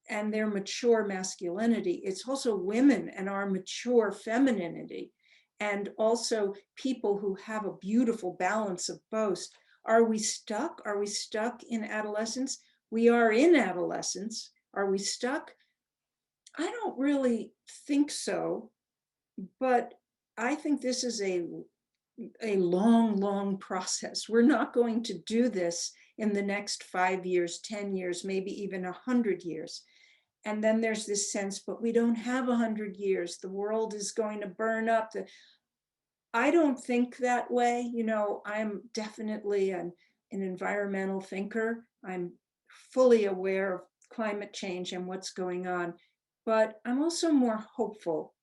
and their mature masculinity, it's also women and our mature femininity, and also people who have a beautiful balance of both. Are we stuck? Are we stuck in adolescence? We are in adolescence. Are we stuck? I don't really think so, but I think this is a long, long process. We're not going to do this in the next 5 years, 10 years, maybe even 100 years. And then there's this sense, but we don't have 100 years. The world is going to burn up. I don't think that way. You know, I'm definitely an environmental thinker. I'm fully aware of climate change and what's going on, but I'm also more hopeful.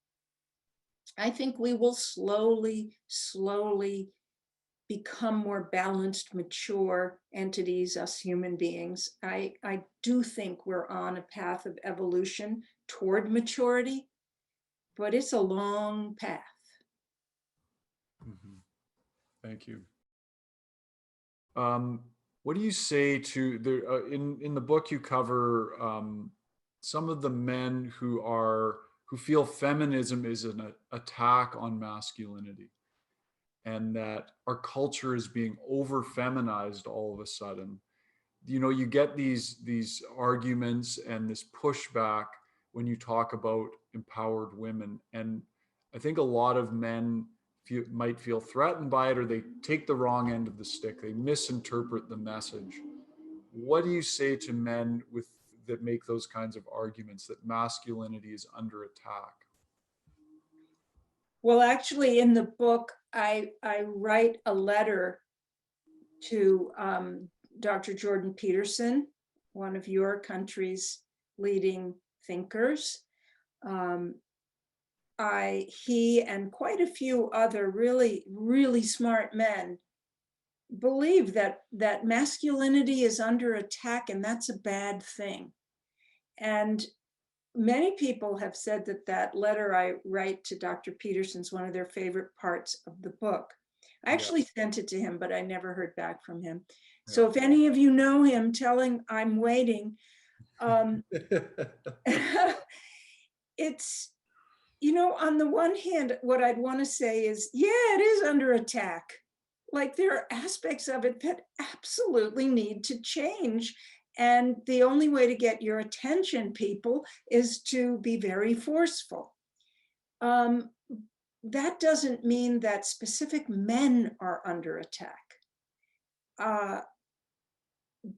I think we will slowly, slowly become more balanced, mature entities, us human beings. I do think we're on a path of evolution toward maturity, but it's a long path. Mhm. Thank you. What do you say to in the book you cover some of the men who feel feminism is an attack on masculinity, and that our culture is being over feminized all of a sudden. You know, you get these arguments and this pushback when you talk about empowered women, and I think a lot of men might feel threatened by it, or they take the wrong end of the stick, they misinterpret the message. What do you say to men with that make those kinds of arguments that masculinity is under attack? Well, actually, in the book, I write a letter to Dr. Jordan Peterson, one of your country's leading thinkers. He and quite a few other really, really smart men believe that masculinity is under attack, and that's a bad thing. And many people have said that letter I write to Dr. Peterson's one of their favorite parts of the book. I actually sent it to him, but I never heard back from him. So if any of you know him, tell him I'm waiting. It's, you know, on the one hand, what I'd want to say is, yeah, it is under attack. Like, there are aspects of it that absolutely need to change. And the only way to get your attention, people, is to be very forceful. That doesn't mean that specific men are under attack.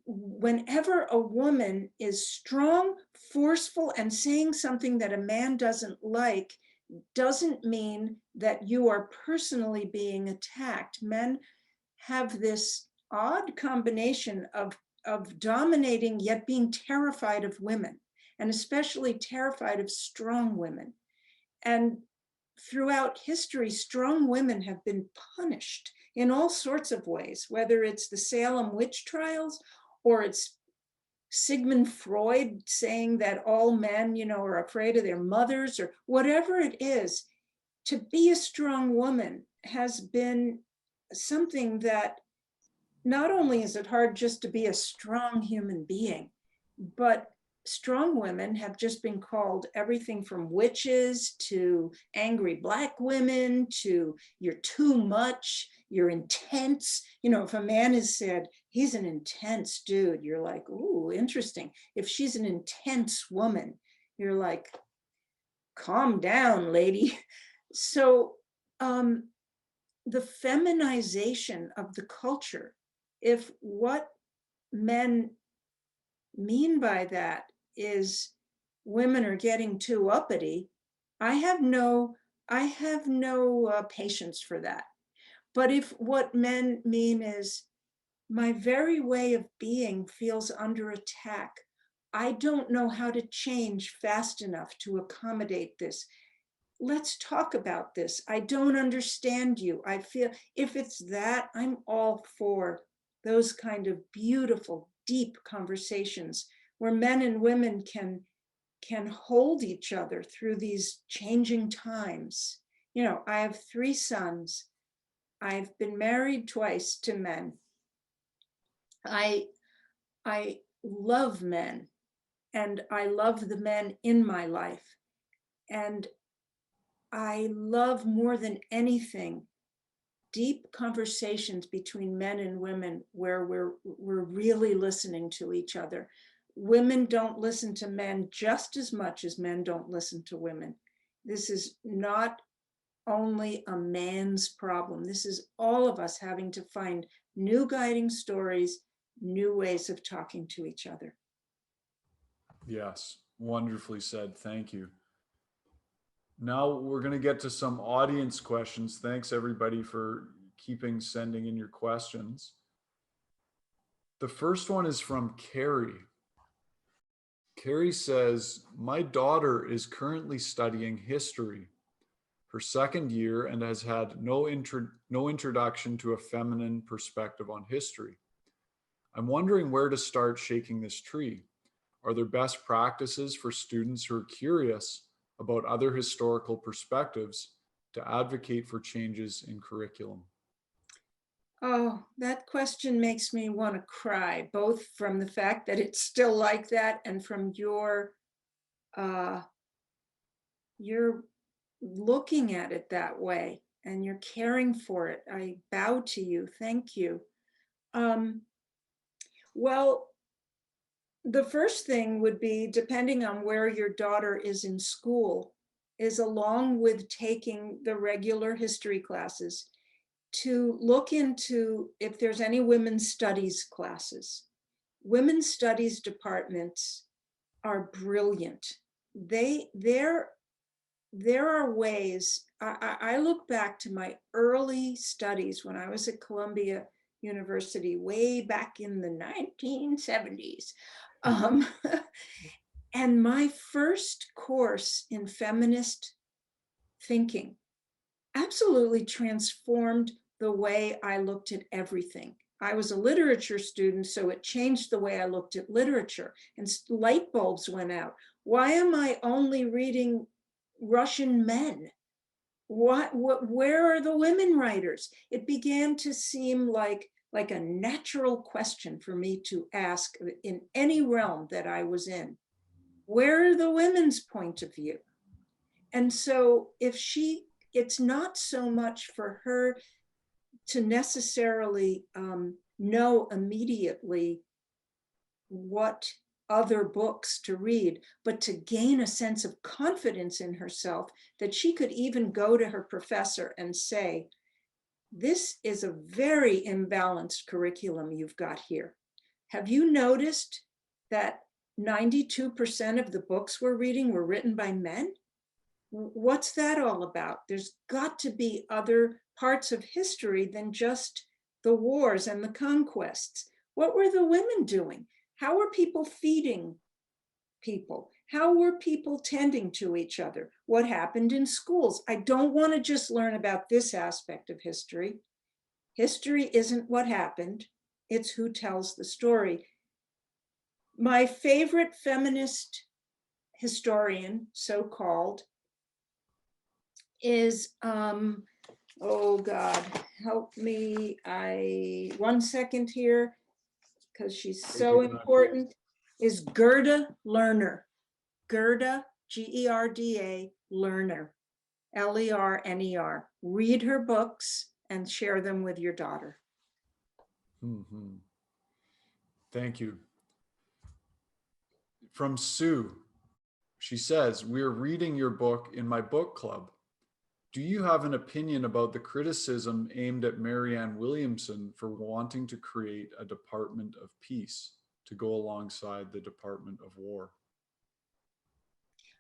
Whenever a woman is strong, forceful, and saying something that a man doesn't like, doesn't mean that you are personally being attacked. Men have this odd combination of dominating yet being terrified of women, and especially terrified of strong women. And throughout history, strong women have been punished in all sorts of ways, whether it's the Salem witch trials, or it's Sigmund Freud saying that all men, you know, are afraid of their mothers, or whatever it is. To be a strong woman has been something that not only is it hard just to be a strong human being, but strong women have just been called everything from witches to angry Black women to you're too much, you're intense. You know, if a man is said he's an intense dude, you're like, ooh, interesting. If she's an intense woman, you're like, calm down, lady. So the feminization of the culture, if what men mean by that is women are getting too uppity, I have no patience for that. But if what men mean is my very way of being feels under attack, I don't know how to change fast enough to accommodate this. let's talk about this. I don't understand you. I feel if it's that, I'm all for those kind of beautiful, deep conversations where men and women can hold each other through these changing times. You know, I have 3 sons. I've been married twice to men. I love men, and I love the men in my life. And I love more than anything deep conversations between men and women where we're really listening to each other. Women don't listen to men just as much as men don't listen to women. This is not only a man's problem. This is all of us having to find new guiding stories, new ways of talking to each other. Yes, wonderfully said. Thank you. Now we're going to get to some audience questions. Thanks everybody for sending in your questions. The first one is from Carrie. Carrie says, my daughter is currently studying history, her second year, and has had no introduction to a feminine perspective on history. I'm wondering where to start shaking this tree. Are there best practices for students who are curious about other historical perspectives to advocate for changes in curriculum? Oh, that question makes me want to cry, both from the fact that it's still like that and from you're looking at it that way and you're caring for it. I bow to you. Thank you. Well, the first thing would be, depending on where your daughter is in school, is along with taking the regular history classes, to look into if there's any women's studies classes. Women's studies departments are brilliant. There are ways. I look back to my early studies when I was at Columbia University way back in the 1970s. And my first course in feminist thinking absolutely transformed the way I looked at everything. I was a literature student, so it changed the way I looked at literature, and light bulbs went out. Why am I only reading Russian men? Where are the women writers? It began to seem like a natural question for me to ask in any realm that I was in. Where are the women's point of view? And so it's not so much for her to necessarily know immediately what other books to read, but to gain a sense of confidence in herself that she could even go to her professor and say, this is a very imbalanced curriculum you've got here. Have you noticed that 92% of the books we're reading were written by men? What's that all about? There's got to be other parts of history than just the wars and the conquests. What were the women doing? How were people feeding people? How were people tending to each other? What happened in schools? I don't want to just learn about this aspect of history. History isn't what happened, it's who tells the story. My favorite feminist historian, so-called, is, oh God, help me. 1 second here, because she's so important, is Gerda Lerner. Gerda, Gerda Lerner, Lerner. Read her books and share them with your daughter. Mm-hmm. Thank you. From Sue, she says, we're reading your book in my book club. Do you have an opinion about the criticism aimed at Marianne Williamson for wanting to create a Department of Peace to go alongside the Department of War?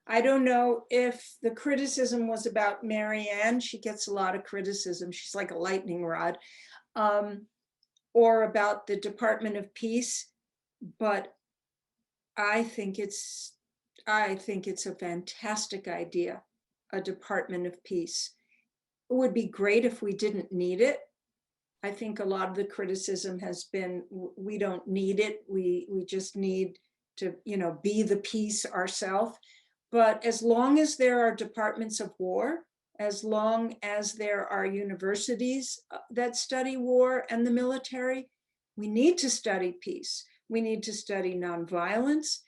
I don't know if the criticism was about Marianne. She gets a lot of criticism. She's like a lightning rod. Or about the Department of Peace. But I think it's a fantastic idea. a Department of Peace. It would be great if we didn't need it. I think a lot of the criticism has been, we don't need it. We just need to, be the peace ourselves. But as long as there are departments of war, as long as there are universities that study war and the military, we need to study peace. We need to study nonviolence.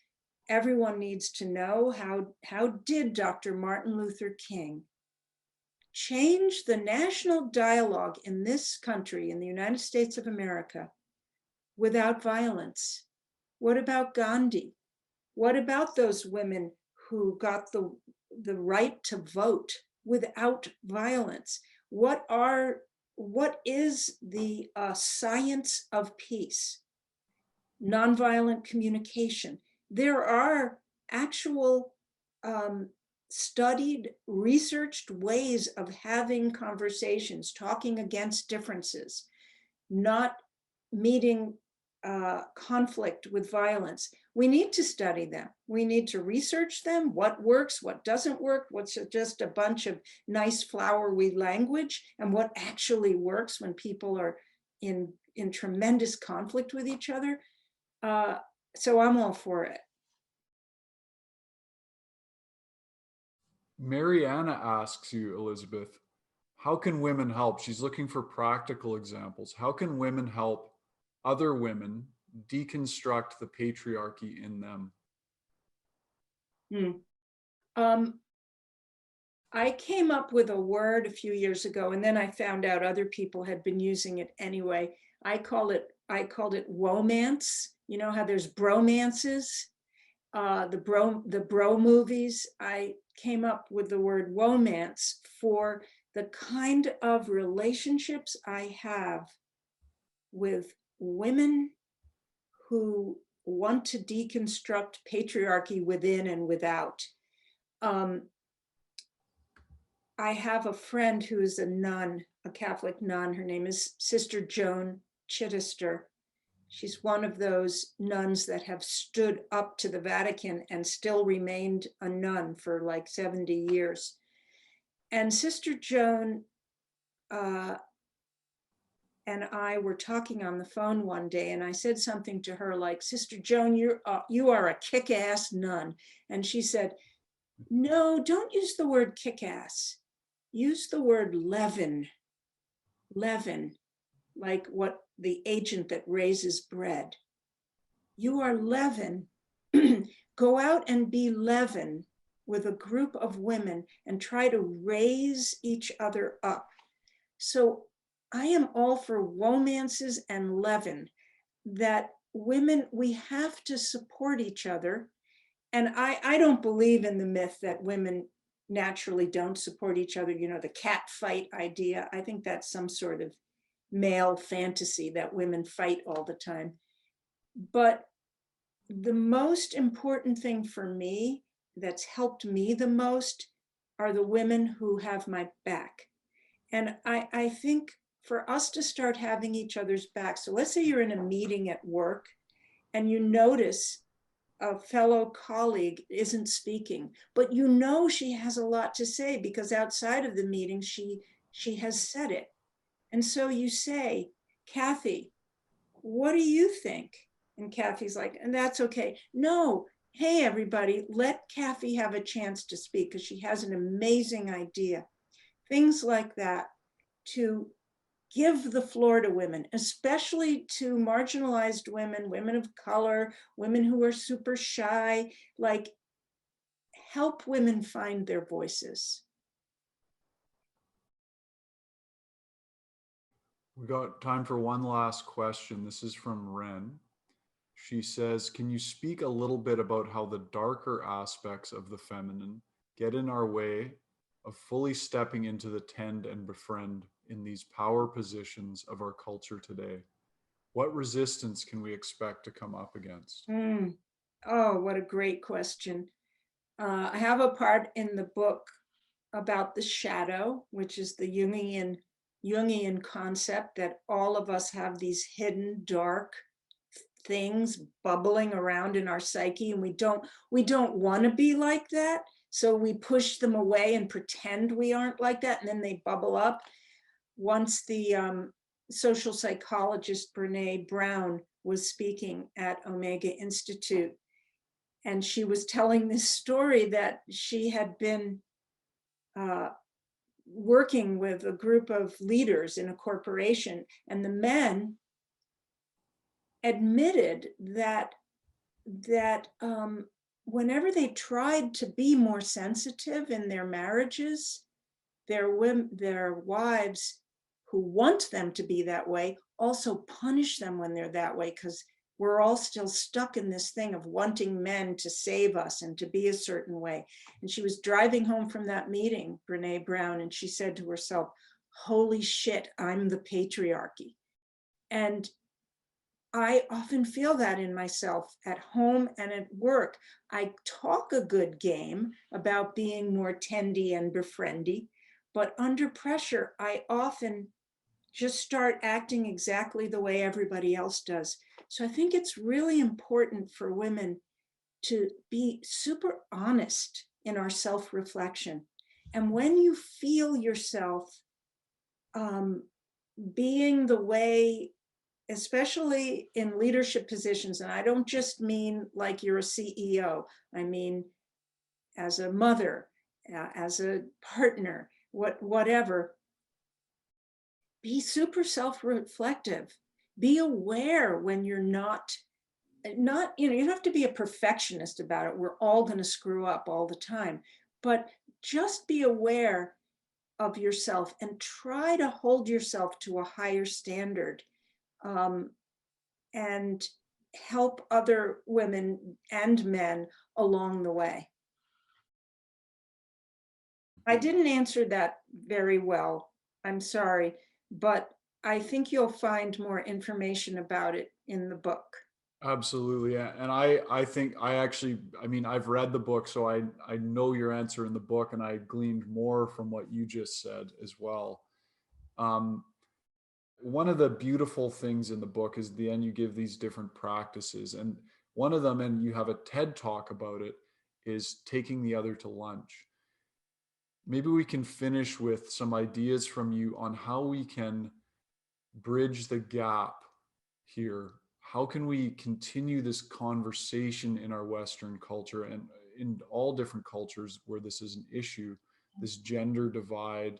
Everyone needs to know how did Dr. Martin Luther King change the national dialogue in this country, in the United States of America, without violence? What about Gandhi? What about those women who got the right to vote without violence? What is the science of peace? Nonviolent communication. There are actual studied, researched ways of having conversations, talking against differences, not meeting conflict with violence. We need to study them. We need to research them, what works, what doesn't work, what's just a bunch of nice flowery language, and what actually works when people are in tremendous conflict with each other. So I'm all for it. Mariana asks you, Elizabeth, how can women help? She's looking for practical examples. How can women help other women deconstruct the patriarchy in them? I came up with a word a few years ago, and then I found out other people had been using it anyway. I called it womance. You know how there's bromances, the bro movies. I came up with the word womance for the kind of relationships I have with women who want to deconstruct patriarchy within and without. I have a friend who is a nun, a Catholic nun. Her name is Sister Joan Chittister. She's one of those nuns that have stood up to the Vatican and still remained a nun for like 70 years. And Sister Joan and I were talking on the phone one day, and I said something to her like, Sister Joan, you are a kick-ass nun. And she said, no, don't use the word kick-ass. Use the word leaven. Leaven, like what the agent that raises bread. You are leaven. Go out and be leaven with a group of women and try to raise each other up. So I am all for romances and leaven, that women, we have to support each other. And I don't believe in the myth that women naturally don't support each other, the cat fight idea. I think that's some sort of male fantasy that women fight all the time. But the most important thing for me, that's helped me the most, are the women who have my back. And I think for us to start having each other's back, so let's say you're in a meeting at work and you notice a fellow colleague isn't speaking, but she has a lot to say because outside of the meeting, she has said it. And so you say, Kathy, what do you think? And Kathy's like, and that's okay. No, hey, everybody, let Kathy have a chance to speak because she has an amazing idea. Things like that, to give the floor to women, especially to marginalized women, women of color, women who are super shy, like help women find their voices. We got time for one last question. This is from Ren. She says, can you speak a little bit about how the darker aspects of the feminine get in our way of fully stepping into the tend and befriend in these power positions of our culture today? What resistance can we expect to come up against? Oh, what a great question. I have a part in the book about the shadow, which is the Jungian concept that all of us have these hidden dark things bubbling around in our psyche, and we don't want to be like that. So we push them away and pretend we aren't like that, and then they bubble up. Once the social psychologist Brene Brown was speaking at Omega Institute, and she was telling this story that she had been working with a group of leaders in a corporation, and the men admitted that whenever they tried to be more sensitive in their marriages, their wives who want them to be that way also punish them when they're that way, because we're all still stuck in this thing of wanting men to save us and to be a certain way. And she was driving home from that meeting, Brene Brown, and she said to herself, holy shit, I'm the patriarchy. And I often feel that in myself at home and at work. I talk a good game about being more tendy and befriendy, but under pressure, I often just start acting exactly the way everybody else does. So I think it's really important for women to be super honest in our self-reflection. And when you feel yourself being the way, especially in leadership positions, and I don't just mean like you're a CEO, I mean as a mother, as a partner, whatever, be super self-reflective. Be aware when you're not, you don't have to be a perfectionist about it. We're all going to screw up all the time, but just be aware of yourself and try to hold yourself to a higher standard, and help other women and men along the way. I didn't answer that very well. I'm sorry, but I think you'll find more information about it in the book. Absolutely. And I think I mean, I've read the book, so I know your answer in the book, and I gleaned more from what you just said as well. Um, One of the beautiful things in the book is the end you give these different practices. And one of them, and you have a TED talk about it, is taking the other to lunch. Maybe we can finish with some ideas from you on how we can bridge the gap here. How can we continue this conversation in our Western culture and in all different cultures where this is an issue, this gender divide,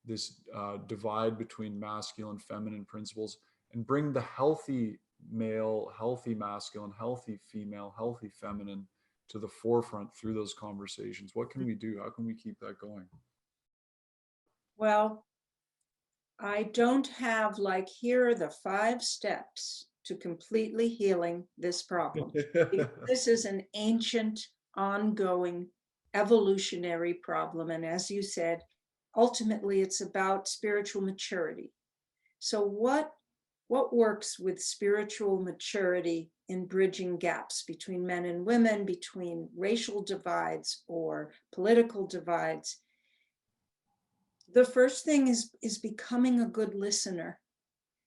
this divide between masculine, feminine principles, and bring the healthy male, healthy masculine, healthy female, healthy feminine to the forefront through those conversations? What can we do? How can we keep that going? Well, I don't have like, here are the 5 steps to completely healing this problem. This is an ancient, ongoing, evolutionary problem. And as you said, ultimately it's about spiritual maturity. So what works with spiritual maturity in bridging gaps between men and women, between racial divides or political divides? The first thing is becoming a good listener.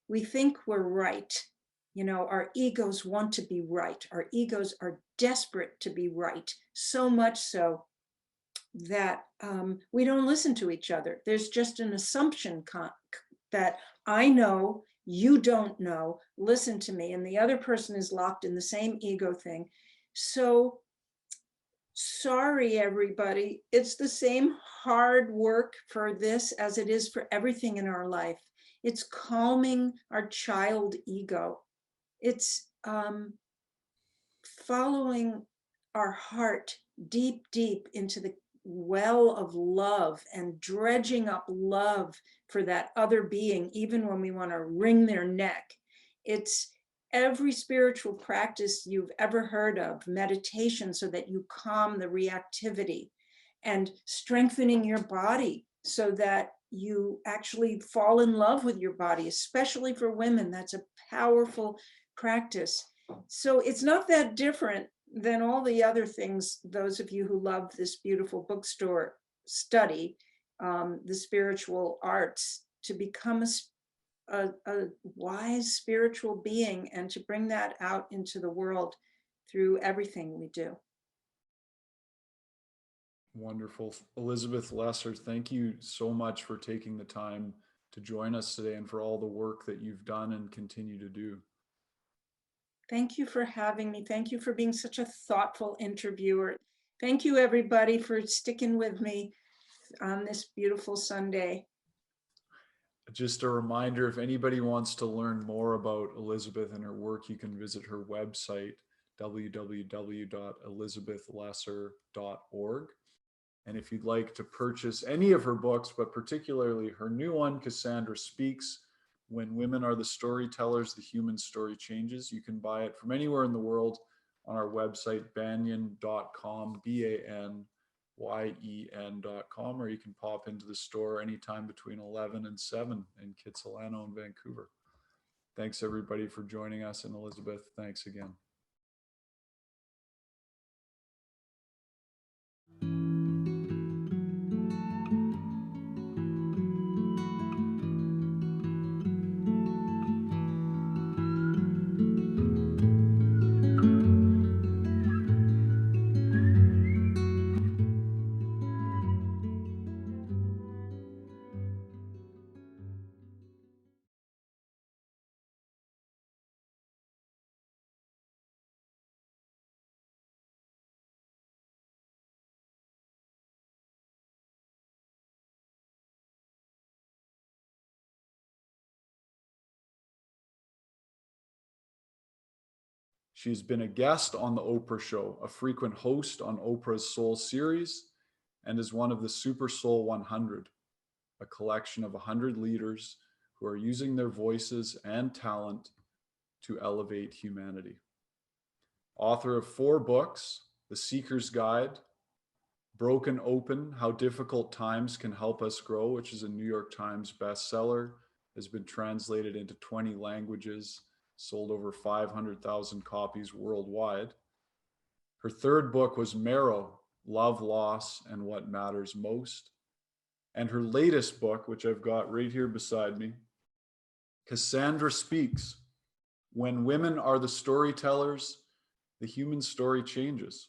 We think we're right. Our egos want to be right. Our egos are desperate to be right, so much so that we don't listen to each other. There's just an assumption that I know, you don't know, listen to me, and the other person is locked in the same ego thing. So sorry, everybody. It's the same hard work for this as it is for everything in our life. It's calming our child ego. It's following our heart deep, deep into the well of love and dredging up love for that other being, even when we want to wring their neck. It's every spiritual practice you've ever heard of, meditation so that you calm the reactivity, and strengthening your body so that you actually fall in love with your body, especially for women. That's a powerful practice. So it's not that different than all the other things those of you who love this beautiful bookstore study, the spiritual arts, to become a wise spiritual being and to bring that out into the world through everything we do. Wonderful. Elizabeth Lesser, thank you so much for taking the time to join us today and for all the work that you've done and continue to do. Thank you for having me. Thank you for being such a thoughtful interviewer. Thank you, everybody, for sticking with me on this beautiful Sunday. Just a reminder, if anybody wants to learn more about Elizabeth and her work, you can visit her website, www.elizabethlesser.org. And if you'd like to purchase any of her books, but particularly her new one, Cassandra Speaks, When Women Are the Storytellers, The Human Story Changes, you can buy it from anywhere in the world on our website, banyen.com, BANYEN.com, or you can pop into the store anytime between 11 and 7 in Kitsilano and Vancouver. Thanks everybody for joining us, and Elizabeth, thanks again. She's been a guest on The Oprah Show, a frequent host on Oprah's Soul series, and is one of the Super Soul 100, a collection of 100 leaders who are using their voices and talent to elevate humanity. Author of 4 books, The Seeker's Guide, Broken Open, How Difficult Times Can Help Us Grow, which is a New York Times bestseller, has been translated into 20 languages, sold over 500,000 copies worldwide. Her 3rd book was Marrow, Love, Loss, and What Matters Most. And her latest book, which I've got right here beside me, Cassandra Speaks, When Women Are the Storytellers, The Human Story Changes.